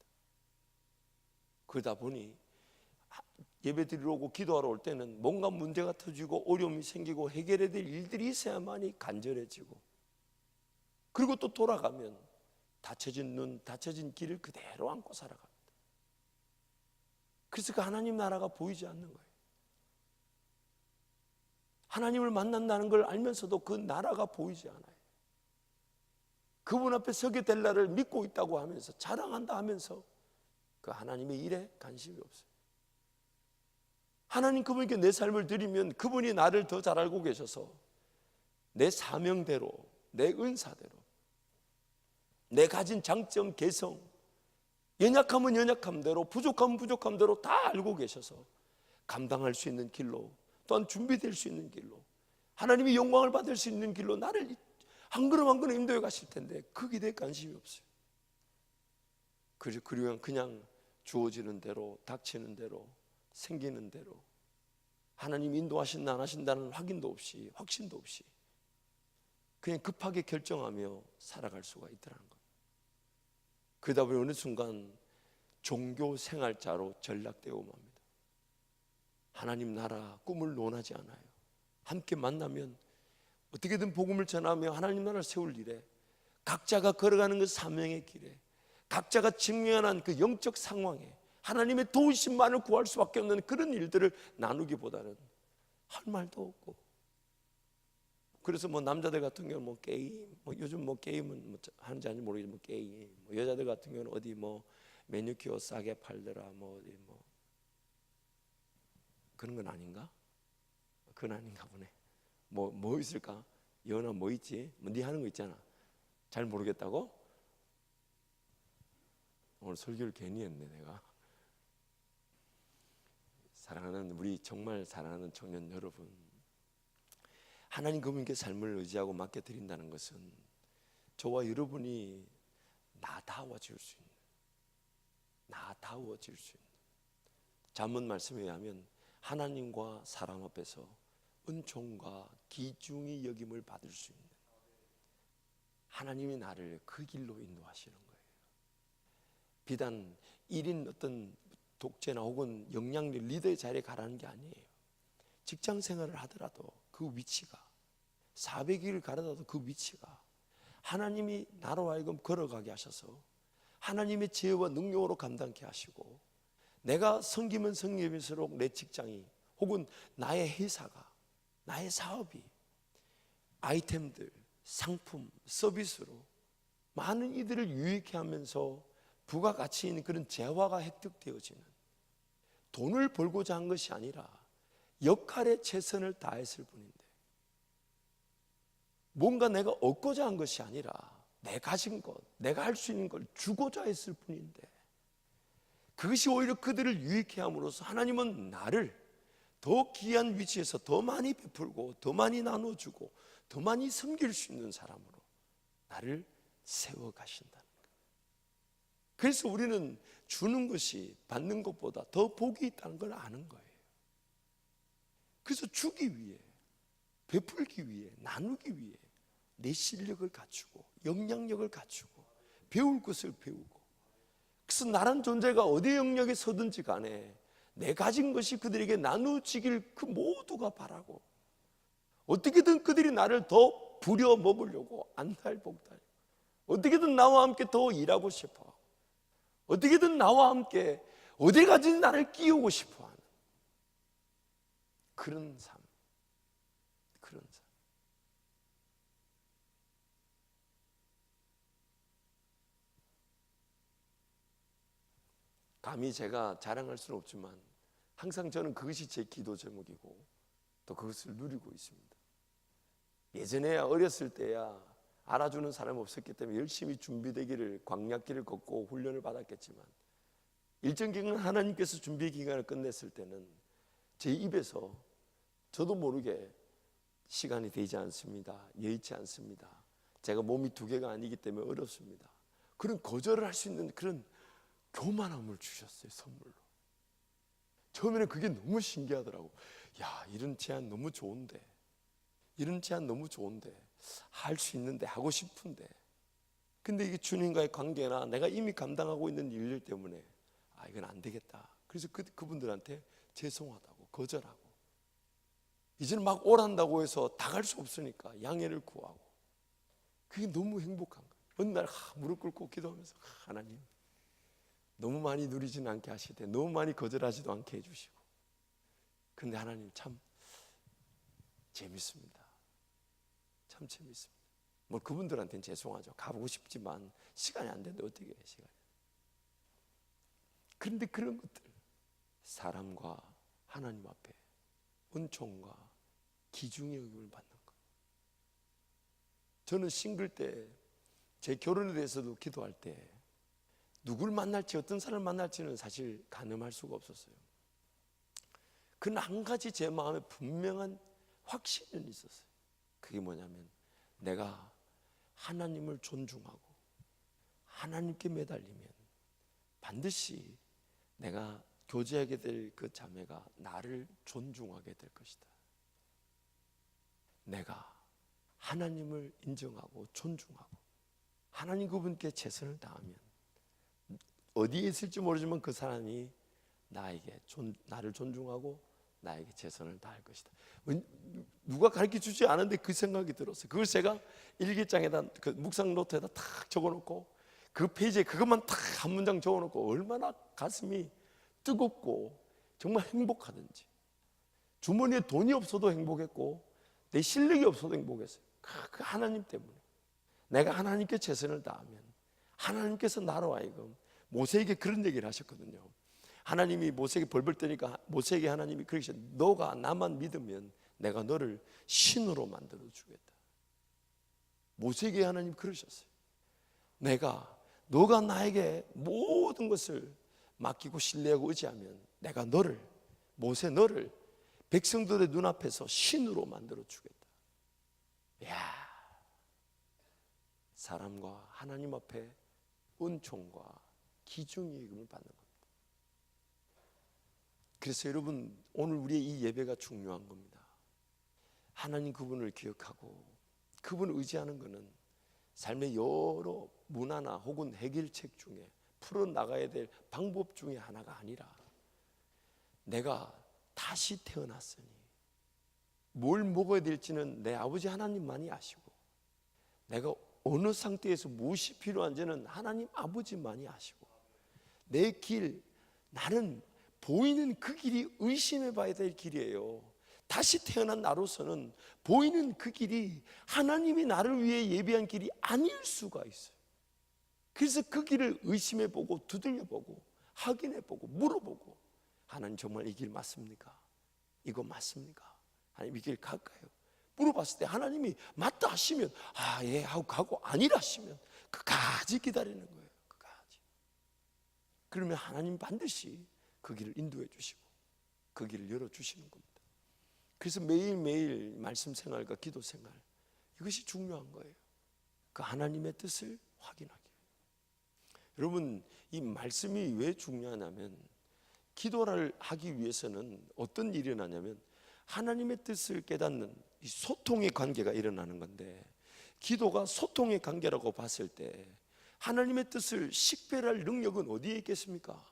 그러다 보니 예배 드리러 오고 기도하러 올 때는 뭔가 문제가 터지고 어려움이 생기고 해결해야 될 일들이 있어야만이 간절해지고, 그리고 또 돌아가면 닫혀진 눈, 닫혀진 길을 그대로 안고 살아갑니다. 그래서 그 하나님 나라가 보이지 않는 거예요. 하나님을 만난다는 걸 알면서도 그 나라가 보이지 않아요. 그분 앞에 서게 될 날을 믿고 있다고 하면서 자랑한다 하면서 그 하나님의 일에 관심이 없어요. 하나님 그분께 내 삶을 드리면 그분이 나를 더 잘 알고 계셔서 내 사명대로, 내 은사대로, 내 가진 장점, 개성, 연약하면 연약함대로, 부족하면 부족함대로 다 알고 계셔서 감당할 수 있는 길로, 또한 준비될 수 있는 길로, 하나님이 영광을 받을 수 있는 길로 나를 한 걸음 한 걸음 인도해 가실 텐데 거기에 대해 관심이 없어요. 그리고 그냥 주어지는 대로, 닥치는 대로, 생기는 대로, 하나님 인도하신다 안 하신다는 확인도 없이, 확신도 없이 그냥 급하게 결정하며 살아갈 수가 있더라는 겁니다. 그러다 보니 어느 순간 종교 생활자로 전락되고 맙니다. 하나님 나라 꿈을 논하지 않아요. 함께 만나면 어떻게든 복음을 전하며 하나님 나라를 세울 일에, 각자가 걸어가는 그 사명의 길에, 각자가 직면한 그 영적 상황에 하나님의 도우심만을 구할 수밖에 없는 그런 일들을 나누기보다는 할 말도 없고, 그래서 뭐 남자들 같은 경우는 뭐 게임, 뭐 요즘 뭐 게임은 뭐 하는지 아닌지 모르겠지만 뭐 게임, 뭐 여자들 같은 경우는 어디 뭐 매니큐어 싸게 팔더라, 뭐 어디 뭐 그런 건 아닌가? 그건 아닌가 보네. 뭐 있을까? 연아 뭐 있지? 뭐 네 하는 거 있잖아. 잘 모르겠다고? 오늘 설교를 괜히 했네 내가. 사랑하는 우리 정말 사랑하는 청년 여러분, 하나님 그분께 삶을 의지하고 맡겨드린다는 것은 저와 여러분이 나다워질 수 있는, 나다워질 수 있는, 잠언 말씀에 의하면 하나님과 사람 앞에서 은총과 기중이 여김을 받을 수 있는, 하나님이 나를 그 길로 인도하시는 거예요. 비단 1인 어떤 독재나 혹은 영향력 리더의 자리에 가라는 게 아니에요. 직장 생활을 하더라도 그 위치가, 400일 가더라도 그 위치가 하나님이 나로 하여금 걸어가게 하셔서 하나님의 지혜와 능력으로 감당케 하시고, 내가 섬기면 섬기면서록 내 직장이 혹은 나의 회사가, 나의 사업이 아이템들, 상품, 서비스로 많은 이들을 유익해 하면서 부가가치 있는 그런 재화가 획득되어지는, 돈을 벌고자 한 것이 아니라 역할에 최선을 다했을 뿐인데, 뭔가 내가 얻고자 한 것이 아니라 내 가진 것, 내가 할 수 있는 걸 주고자 했을 뿐인데, 그것이 오히려 그들을 유익해 함으로써 하나님은 나를 더 귀한 위치에서 더 많이 베풀고 더 많이 나눠주고 더 많이 섬길 수 있는 사람으로 나를 세워가신다는 거예요. 그래서 우리는 주는 것이 받는 것보다 더 복이 있다는 걸 아는 거예요. 그래서 주기 위해, 베풀기 위해, 나누기 위해 내 실력을 갖추고 영향력을 갖추고 배울 것을 배우고, 그래서 나란 존재가 어디 영역에 서든지 간에 내 가진 것이 그들에게 나누어지길 그 모두가 바라고, 어떻게든 그들이 나를 더 부려 먹으려고 안달복달, 어떻게든 나와 함께 더 일하고 싶어, 어떻게든 나와 함께 어디 가든지 나를 끼우고 싶어하는 그런 삶, 그런 삶. 감히 제가 자랑할 수는 없지만 항상 저는 그것이 제 기도 제목이고 또 그것을 누리고 있습니다. 예전에 어렸을 때야 알아주는 사람이 없었기 때문에 열심히 준비되기를 광야길을 걷고 훈련을 받았겠지만, 일정 기간 하나님께서 준비 기간을 끝냈을 때는 제 입에서 저도 모르게 시간이 되지 않습니다, 여의치 않습니다, 제가 몸이 두 개가 아니기 때문에 어렵습니다, 그런 거절을 할 수 있는 그런 교만함을 주셨어요, 선물로. 처음에는 그게 너무 신기하더라고. 야, 이런 제안 너무 좋은데, 이런 제안 너무 좋은데, 할 수 있는데, 하고 싶은데, 근데 이게 주님과의 관계나 내가 이미 감당하고 있는 일들 때문에 이건 안 되겠다. 그래서 그분들한테 죄송하다고 거절하고, 이제는 막 오란다고 해서 다 갈 수 없으니까 양해를 구하고, 그게 너무 행복한 거예요. 어느 날 무릎 꿇고 기도하면서, 하나님 너무 많이 누리지는 않게 하시되 너무 많이 거절하지도 않게 해주시고, 근데 하나님 참 재밌습니다. 참 재밌습니다. 뭐 그분들한테는 죄송하죠. 가보고 싶지만 시간이 안 되는데 어떻게 해, 시간이. 그런데 그런 것들, 사람과 하나님 앞에 은총과 기중의 여김을 받는 것. 저는 싱글 때 제 결혼에 대해서도 기도할 때 누굴 만날지, 어떤 사람을 만날지는 사실 가늠할 수가 없었어요. 그러나 한 가지 제 마음에 분명한 확신은 있었어요. 그게 뭐냐면, 내가 하나님을 존중하고 하나님께 매달리면 반드시 내가 교제하게 될 그 자매가 나를 존중하게 될 것이다. 내가 하나님을 인정하고 존중하고 하나님 그분께 최선을 다하면 어디에 있을지 모르지만 그 사람이 나를 존중하고 나에게 최선을 다할 것이다. 누가 가르쳐 주지 않은데 그 생각이 들었어요. 그걸 제가 일기장에다, 그 묵상 노트에다 탁 적어놓고 그 페이지에 그것만 탁 한 문장 적어놓고 얼마나 가슴이 뜨겁고 정말 행복하든지. 주머니에 돈이 없어도 행복했고 내 실력이 없어도 행복했어요. 그 하나님 때문에. 내가 하나님께 최선을 다하면 하나님께서 나로 하여금, 모세에게 그런 얘기를 하셨거든요. 하나님이 모세에게 벌벌 떠니까 모세에게 하나님이 그러셨어요. 너가 나만 믿으면 내가 너를 신으로 만들어 주겠다. 모세에게 하나님 그러셨어요. 너가 나에게 모든 것을 맡기고 신뢰하고 의지하면 내가 모세 너를 백성들의 눈앞에서 신으로 만들어 주겠다. 이야, 사람과 하나님 앞에 은총과 기중의 여김을 받는 겁니다. 그래서 여러분, 오늘 우리의 이 예배가 중요한 겁니다. 하나님 그분을 기억하고 그분을 의지하는 것은 삶의 여러 문화나 혹은 해결책 중에 풀어나가야 될 방법 중에 하나가 아니라, 내가 다시 태어났으니 뭘 먹어야 될지는 내 아버지 하나님만이 아시고, 내가 어느 상태에서 무엇이 필요한지는 하나님 아버지만이 아시고, 내 길, 나는 보이는 그 길이 의심해 봐야 될 길이에요. 다시 태어난 나로서는 보이는 그 길이 하나님이 나를 위해 예비한 길이 아닐 수가 있어요. 그래서 그 길을 의심해 보고 두들겨 보고 확인해 보고 물어보고, 하나님 정말 이 길 맞습니까? 이거 맞습니까? 하나님 이 길 갈까요? 물어봤을 때 하나님이 맞다 하시면 예 하고 가고, 아니라 하시면 끝까지 기다리는 거예요. 끝까지. 그러면 하나님 반드시 그 길을 인도해 주시고 그 길을 열어주시는 겁니다. 그래서 매일매일 말씀 생활과 기도 생활, 이것이 중요한 거예요. 그 하나님의 뜻을 확인하기. 여러분, 이 말씀이 왜 중요하냐면, 기도를 하기 위해서는 어떤 일이 일어나냐면 하나님의 뜻을 깨닫는 이 소통의 관계가 일어나는 건데, 기도가 소통의 관계라고 봤을 때 하나님의 뜻을 식별할 능력은 어디에 있겠습니까?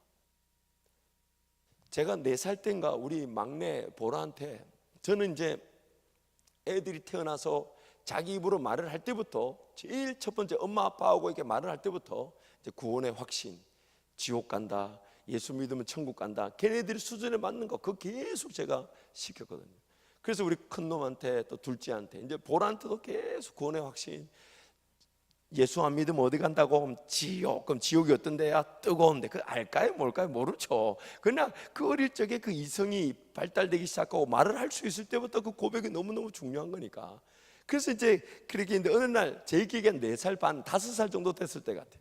제가 4살 때인가 우리 막내 보라한테, 저는 이제 애들이 태어나서 자기 입으로 말을 할 때부터, 제일 첫 번째 엄마 아빠하고 이렇게 말을 할 때부터 이제 구원의 확신, 지옥 간다, 예수 믿으면 천국 간다, 걔네들이 수준에 맞는 거 그거 계속 제가 시켰거든요. 그래서 우리 큰 놈한테 또 둘째한테, 이제 보라한테도 계속 구원의 확신, 예수 안 믿으면 어디 간다고 하면 지옥. 그럼 지옥이 어떤 데야? 뜨거운데. 그 알까요? 뭘까요? 모르죠. 그냥 그 어릴 적에 그 이성이 발달되기 시작하고 말을 할 수 있을 때부터 그 고백이 너무너무 중요한 거니까. 그래서 이제 그렇게 했는데, 어느 날 제 기억엔 4살 반, 5살 정도 됐을 때 같아요.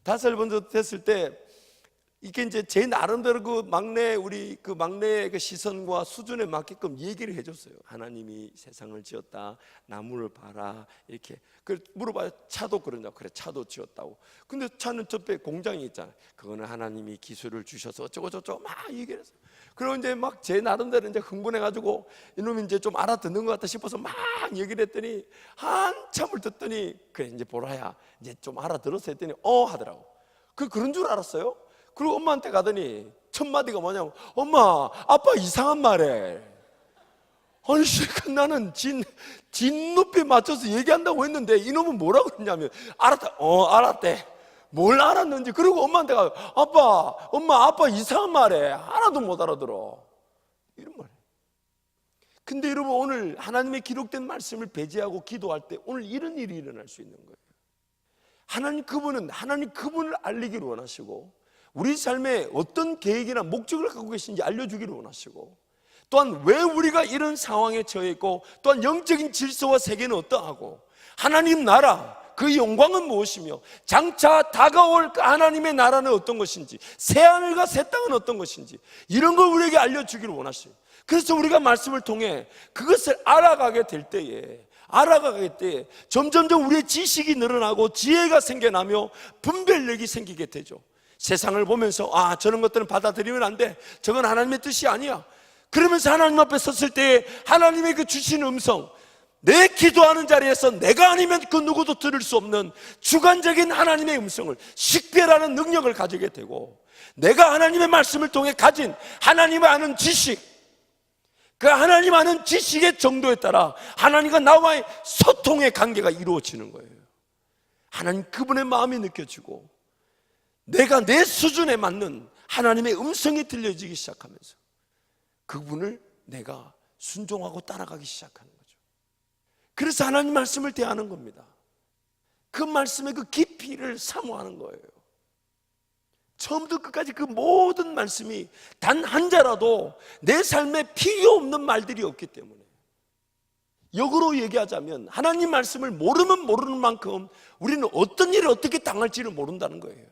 5살 정도 됐을 때 이게 이제 제 나름대로 그 막내, 우리 그 막내의 그 시선과 수준에 맞게끔 얘기를 해줬어요. 하나님이 세상을 지었다, 나무를 봐라, 이렇게. 그 물어봐요. 차도 그러냐고. 그래, 차도 지었다고. 근데 차는 저배 공장이 있잖아요. 그거는 하나님이 기술을 주셔서 어쩌고 저쩌고 막 얘기를 했어요. 그리고 이제 막 제 나름대로 이제 흥분해가지고 이놈이 이제 좀 알아듣는 것 같다 싶어서 막 얘기를 했더니, 한참을 듣더니, 그래 이제 보라야, 이제 좀 알아들었어 했더니 하더라고. 그런 줄 알았어요. 그리고 엄마한테 가더니 첫 마디가 뭐냐면, 엄마, 아빠 이상한 말해. 아니, 나는 진 높이 맞춰서 얘기한다고 했는데 이놈은 뭐라고 했냐면, 알았다. 알았대. 뭘 알았는지. 그리고 엄마한테 가, 엄마, 아빠 이상한 말해. 하나도 못 알아들어. 이런 말이에요. 근데 여러분, 오늘 하나님의 기록된 말씀을 배제하고 기도할 때 오늘 이런 일이 일어날 수 있는 거예요. 하나님 그분을 알리기를 원하시고, 우리 삶에 어떤 계획이나 목적을 갖고 계신지 알려주기를 원하시고, 또한 왜 우리가 이런 상황에 처해 있고, 또한 영적인 질서와 세계는 어떠하고, 하나님 나라 그 영광은 무엇이며, 장차 다가올 그 하나님의 나라는 어떤 것인지, 새하늘과 새 땅은 어떤 것인지, 이런 걸 우리에게 알려주기를 원하셔요. 그래서 우리가 말씀을 통해 그것을 알아가게 될 때에 점점점 우리의 지식이 늘어나고 지혜가 생겨나며 분별력이 생기게 되죠. 세상을 보면서 저런 것들은 받아들이면 안 돼, 저건 하나님의 뜻이 아니야, 그러면서 하나님 앞에 섰을 때 하나님의 그 주신 음성, 내 기도하는 자리에서 내가 아니면 그 누구도 들을 수 없는 주관적인 하나님의 음성을 식별하는 능력을 가지게 되고, 내가 하나님의 말씀을 통해 가진 하나님의 아는 지식, 그 하나님 아는 지식의 정도에 따라 하나님과 나와의 소통의 관계가 이루어지는 거예요. 하나님 그분의 마음이 느껴지고, 내가 내 수준에 맞는 하나님의 음성이 들려지기 시작하면서 그분을 내가 순종하고 따라가기 시작하는 거죠. 그래서 하나님 말씀을 대하는 겁니다. 그 말씀의 그 깊이를 사모하는 거예요. 처음부터 끝까지 그 모든 말씀이 단 한 자라도 내 삶에 필요 없는 말들이 없기 때문에, 역으로 얘기하자면 하나님 말씀을 모르면 모르는 만큼 우리는 어떤 일을 어떻게 당할지를 모른다는 거예요.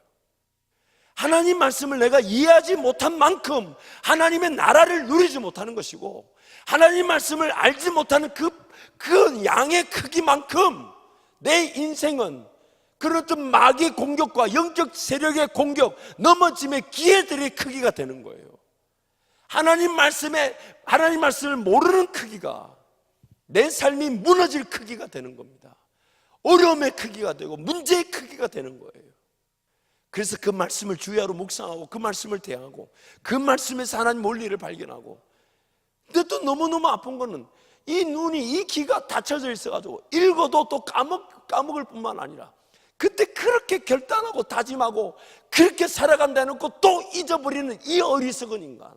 하나님 말씀을 내가 이해하지 못한 만큼 하나님의 나라를 누리지 못하는 것이고, 하나님 말씀을 알지 못하는 그 양의 크기만큼 내 인생은 그런 어떤 마귀의 공격과 영적 세력의 공격, 넘어짐의 기회들의 크기가 되는 거예요. 하나님 말씀을 모르는 크기가 내 삶이 무너질 크기가 되는 겁니다. 어려움의 크기가 되고 문제의 크기가 되는 거예요. 그래서 그 말씀을 주야로 묵상하고 그 말씀을 대하고 그 말씀에서 하나님 원리를 발견하고, 근데 또 너무너무 아픈 거는 이 눈이, 이 귀가 닫혀져 있어가지고 읽어도 또 까먹을 뿐만 아니라 그때 그렇게 결단하고 다짐하고 그렇게 살아간다 해놓고 또 잊어버리는 이 어리석은 인간.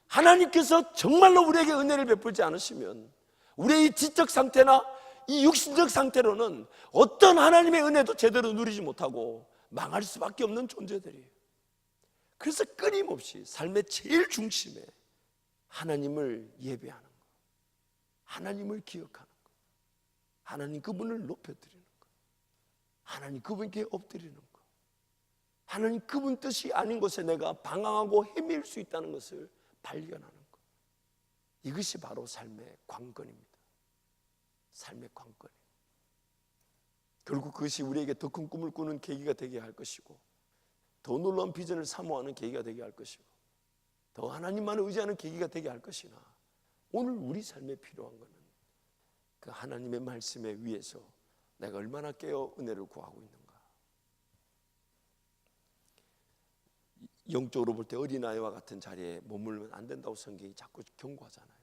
하나님께서 정말로 우리에게 은혜를 베풀지 않으시면 우리의 이 지적 상태나 이 육신적 상태로는 어떤 하나님의 은혜도 제대로 누리지 못하고 망할 수밖에 없는 존재들이에요. 그래서 끊임없이 삶의 제일 중심에 하나님을 예배하는 것, 하나님을 기억하는 것, 하나님 그분을 높여드리는 것. 하나님 그분께 엎드리는 것, 하나님 그분 뜻이 아닌 곳에 내가 방황하고 헤맬 수 있다는 것을 발견하는 것, 이것이 바로 삶의 관건입니다. 삶의 관건. 결국 그것이 우리에게 더 큰 꿈을 꾸는 계기가 되게 할 것이고, 더 놀라운 비전을 사모하는 계기가 되게 할 것이고, 더 하나님만을 의지하는 계기가 되게 할 것이나, 오늘 우리 삶에 필요한 것은 그 하나님의 말씀에 위에서 내가 얼마나 깨어 은혜를 구하고 있는가. 영적으로 볼 때 어린아이와 같은 자리에 머물면 안 된다고 성경이 자꾸 경고하잖아요.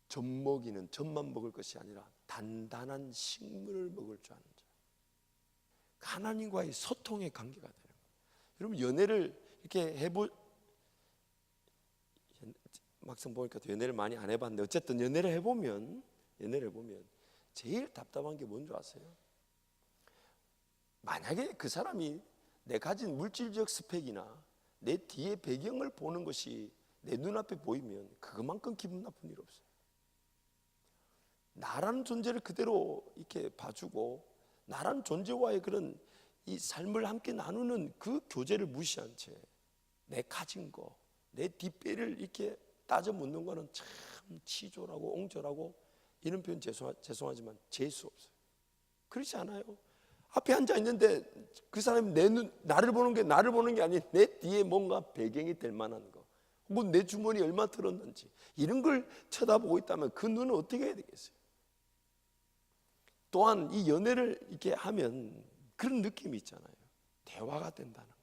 젖먹이는 젖만 먹을 것이 아니라 단단한 식물을 먹을 줄 아는 자, 하나님과의 소통의 관계가 되는 거예요. 여러분, 연애를 이렇게 막상 보니까 연애를 많이 안 해봤는데, 어쨌든 연애를 해보면 제일 답답한 게 뭔지 아세요? 만약에 그 사람이 내 가진 물질적 스펙이나 내 뒤에 배경을 보는 것이 내 눈앞에 보이면 그것만큼 기분 나쁜 일 없어요. 나라는 존재를 그대로 이렇게 봐주고, 나라는 존재와의 그런 이 삶을 함께 나누는 그 교제를 무시한 채 내 가진 거, 내 뒷배를 이렇게 따져 묻는 거는 참 치졸하고 옹졸하고, 이런 표현 죄송하지만 재수 없어요. 그렇지 않아요? 앞에 앉아 있는데 그 사람이 나를 보는 게 아닌 내 뒤에 뭔가 배경이 될 만한 거, 혹은 내 주머니 얼마 들었는지, 이런 걸 쳐다보고 있다면 그 눈은 어떻게 해야 되겠어요? 또한 이 연애를 이렇게 하면 그런 느낌이 있잖아요. 대화가 된다는 거.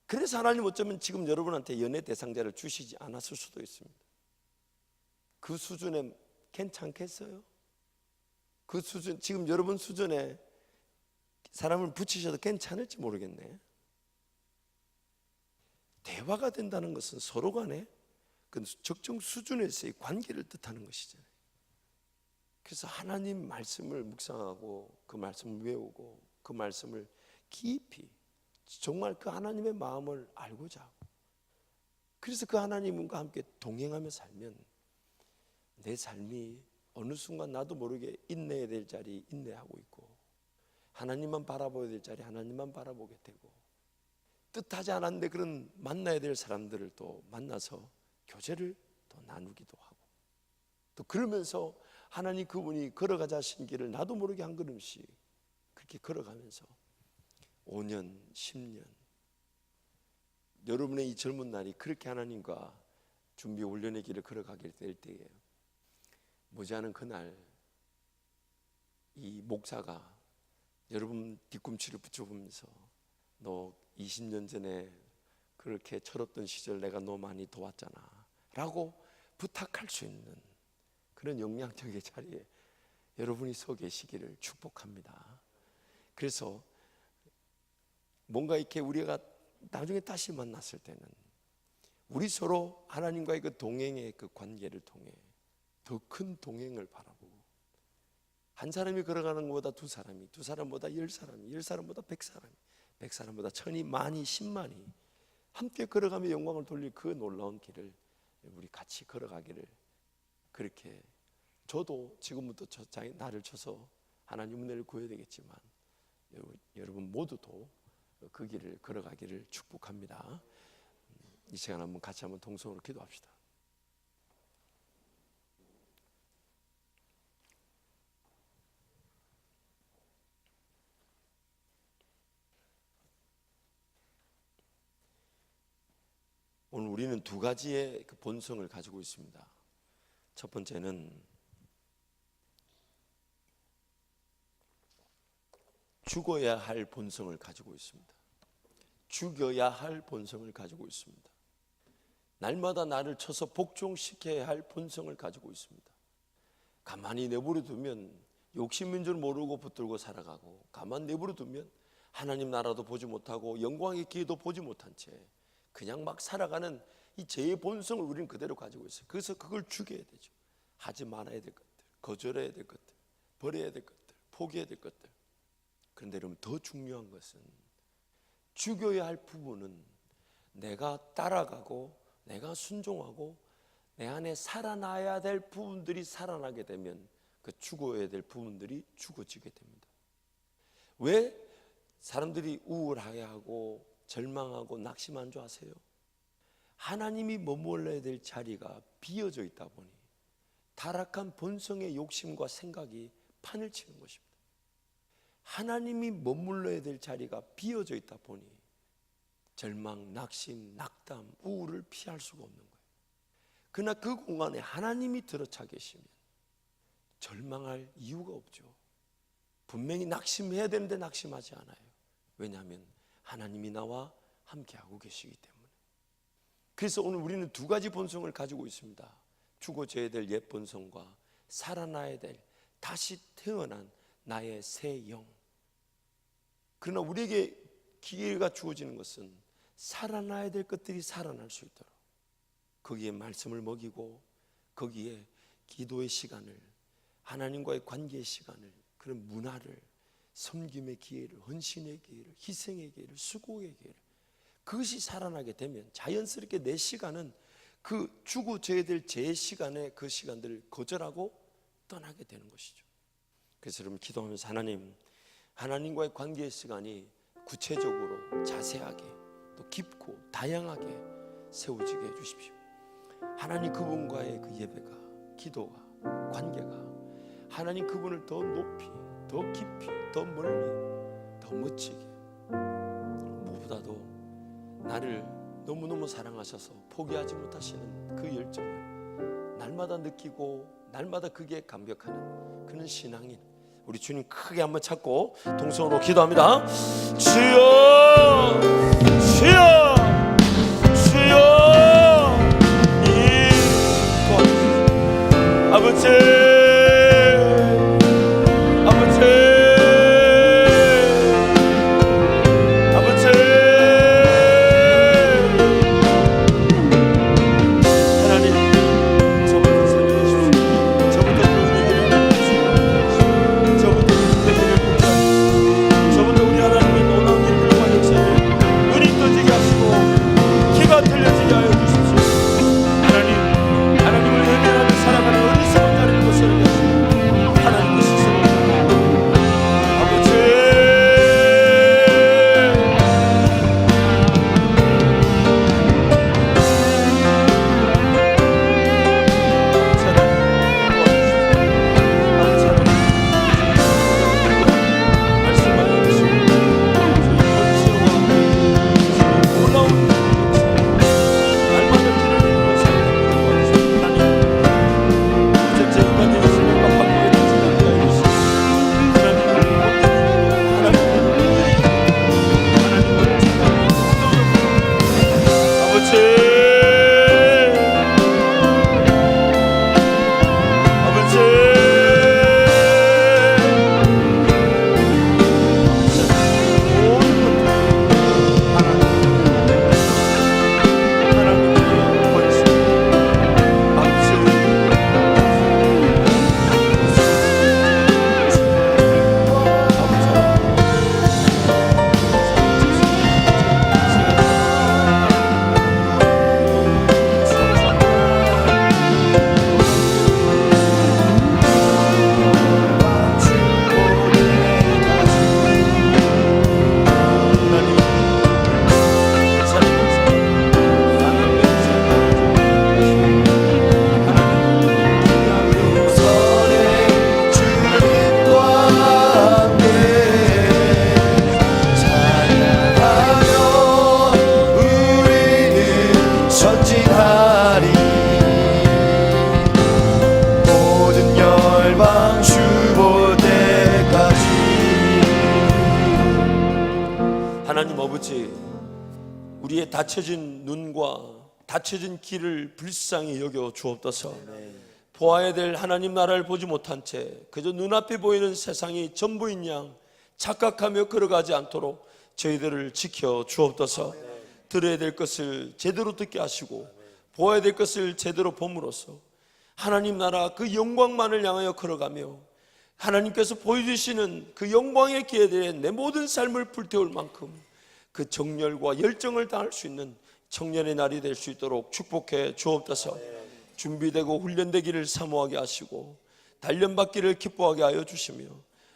그래서 하나님 어쩌면 지금 여러분한테 연애 대상자를 주시지 않았을 수도 있습니다. 그 수준에 괜찮겠어요? 그 수준, 지금 여러분 수준에 사람을 붙이셔도 괜찮을지 모르겠네. 대화가 된다는 것은 서로 간에 그 적정 수준에서의 관계를 뜻하는 것이잖아요. 그래서 하나님 말씀을 묵상하고 그 말씀을 외우고 그 말씀을 깊이 정말 그 하나님의 마음을 알고자 하고, 그래서 그 하나님과 함께 동행하며 살면 내 삶이 어느 순간 나도 모르게 인내해야 될 자리 인내하고 있고, 하나님만 바라봐야 될 자리 하나님만 바라보게 되고, 뜻하지 않았는데 그런 만나야 될 사람들을 또 만나서 교제를 또 나누기도 하고, 또 그러면서 하나님 그분이 걸어가자 하신 길을 나도 모르게 한 걸음씩 그렇게 걸어가면서 5년, 10년, 여러분의 이 젊은 날이 그렇게 하나님과 준비 훈련의 길을 걸어가게 될 때에, 머지않은 그날 이 목사가 여러분 뒤꿈치를 붙여보면서 너 20년 전에 그렇게 철없던 시절 내가 너 많이 도왔잖아 라고 부탁할 수 있는 그런 영향력의 자리에 여러분이 서 계시기를 축복합니다. 그래서 뭔가 이렇게 우리가 나중에 다시 만났을 때는 우리 서로 하나님과의 그 동행의 그 관계를 통해 더 큰 동행을 바라보고, 한 사람이 걸어가는 것보다 두 사람이, 두 사람보다 10사람이, 10사람보다 100사람이, 100사람보다 천이, 만이, 10만이 함께 걸어가며 영광을 돌릴 그 놀라운 길을 우리 같이 걸어가기를, 그렇게 저도 지금부터 나를 쳐서 하나님 은혜를 구해야 되겠지만 여러분 모두도 그 길을 걸어가기를 축복합니다. 이 시간 한번 같이 한번 동성으로 기도합시다. 오늘 우리는 두 가지의 그 본성을 가지고 있습니다. 첫 번째는 죽어야 할 본성을 가지고 있습니다. 죽여야 할 본성을 가지고 있습니다. 날마다 나를 쳐서 복종시켜야 할 본성을 가지고 있습니다. 가만히 내버려 두면 욕심인 줄 모르고 붙들고 살아가고, 가만히 내버려 두면 하나님 나라도 보지 못하고 영광의 기회도 보지 못한 채 그냥 막 살아가는 이 죄의 본성을 우리는 그대로 가지고 있어요. 그래서 그걸 죽여야 되죠. 하지 말아야 될 것들, 거절해야 될 것들, 버려야 될 것들, 포기해야 될 것들. 그런데 여러분, 더 중요한 것은 죽여야 할 부분은 내가 따라가고 내가 순종하고 내 안에 살아나야 될 부분들이 살아나게 되면 그 죽어야 될 부분들이 죽어지게 됩니다. 왜 사람들이 우울해하고 절망하고 낙심한 줄 아세요? 하나님이 머물러야 될 자리가 비어져 있다 보니 타락한 본성의 욕심과 생각이 판을 치는 것입니다. 하나님이 머물러야 될 자리가 비어져 있다 보니 절망, 낙심, 낙담, 우울을 피할 수가 없는 거예요. 그러나 그 공간에 하나님이 들어차 계시면 절망할 이유가 없죠. 분명히 낙심해야 되는데 낙심하지 않아요. 왜냐하면 하나님이 나와 함께하고 계시기 때문에. 그래서 오늘 우리는 두 가지 본성을 가지고 있습니다. 죽어져야 될 옛 본성과 살아나야 될 다시 태어난 나의 새 영. 그러나 우리에게 기회가 주어지는 것은 살아나야 될 것들이 살아날 수 있도록 거기에 말씀을 먹이고 거기에 기도의 시간을, 하나님과의 관계의 시간을, 그런 문화를, 섬김의 기회를, 헌신의 기회를, 희생의 기회를, 수고의 기회를, 그것이 살아나게 되면 자연스럽게 내 시간은 그 죽어져야 될 제 시간에 그 시간들을 거절하고 떠나게 되는 것이죠. 그래서 여러분 기도하면서 하나님과의 관계의 시간이 구체적으로 자세하게 또 깊고 다양하게 세워지게 해주십시오. 하나님 그분과의 그 예배가, 기도가, 관계가 하나님 그분을 더 높이, 더 깊이, 더 멀리, 더 멋지게, 무엇보다도 나를 너무너무 사랑하셔서 포기하지 못하시는 그 열정을 날마다 느끼고 날마다 그게 감격하는 그런 신앙인 우리 주님 크게 한번 찾고 동성으로 기도합니다. 주여, 주여, 주여, 아버지, 우리의 닫혀진 눈과 닫혀진 길을 불쌍히 여겨 주옵소서. 보아야 될 하나님 나라를 보지 못한 채 그저 눈앞에 보이는 세상이 전부인 양 착각하며 걸어가지 않도록 저희들을 지켜 주옵소서. 들어야 될 것을 제대로 듣게 하시고 보아야 될 것을 제대로 봄으로써 하나님 나라 그 영광만을 향하여 걸어가며 하나님께서 보여주시는 그 영광의 기회에 대해 내 모든 삶을 불태울 만큼 그 정열과 열정을 다할 수 있는 청년의 날이 될 수 있도록 축복해 주옵소서. 준비되고 훈련되기를 사모하게 하시고 단련받기를 기뻐하게 하여 주시며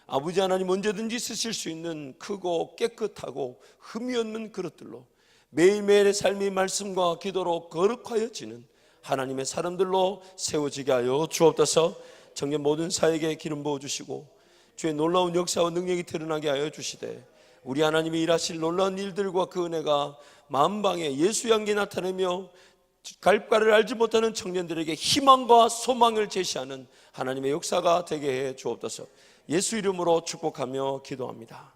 아버지 하나님 언제든지 쓰실 수 있는 크고 깨끗하고 흠이 없는 그릇들로 매일매일의 삶이 말씀과 기도로 거룩하여지는 하나님의 사람들로 세워지게 하여 주옵소서. 청년 모든 사에게 기름 부어주시고 주의 놀라운 역사와 능력이 드러나게 하여 주시되 우리 하나님이 일하실 놀라운 일들과 그 은혜가 만방에 예수 향기 나타내며 갈바를 알지 못하는 청년들에게 희망과 소망을 제시하는 하나님의 역사가 되게 해 주옵소서. 예수 이름으로 축복하며 기도합니다.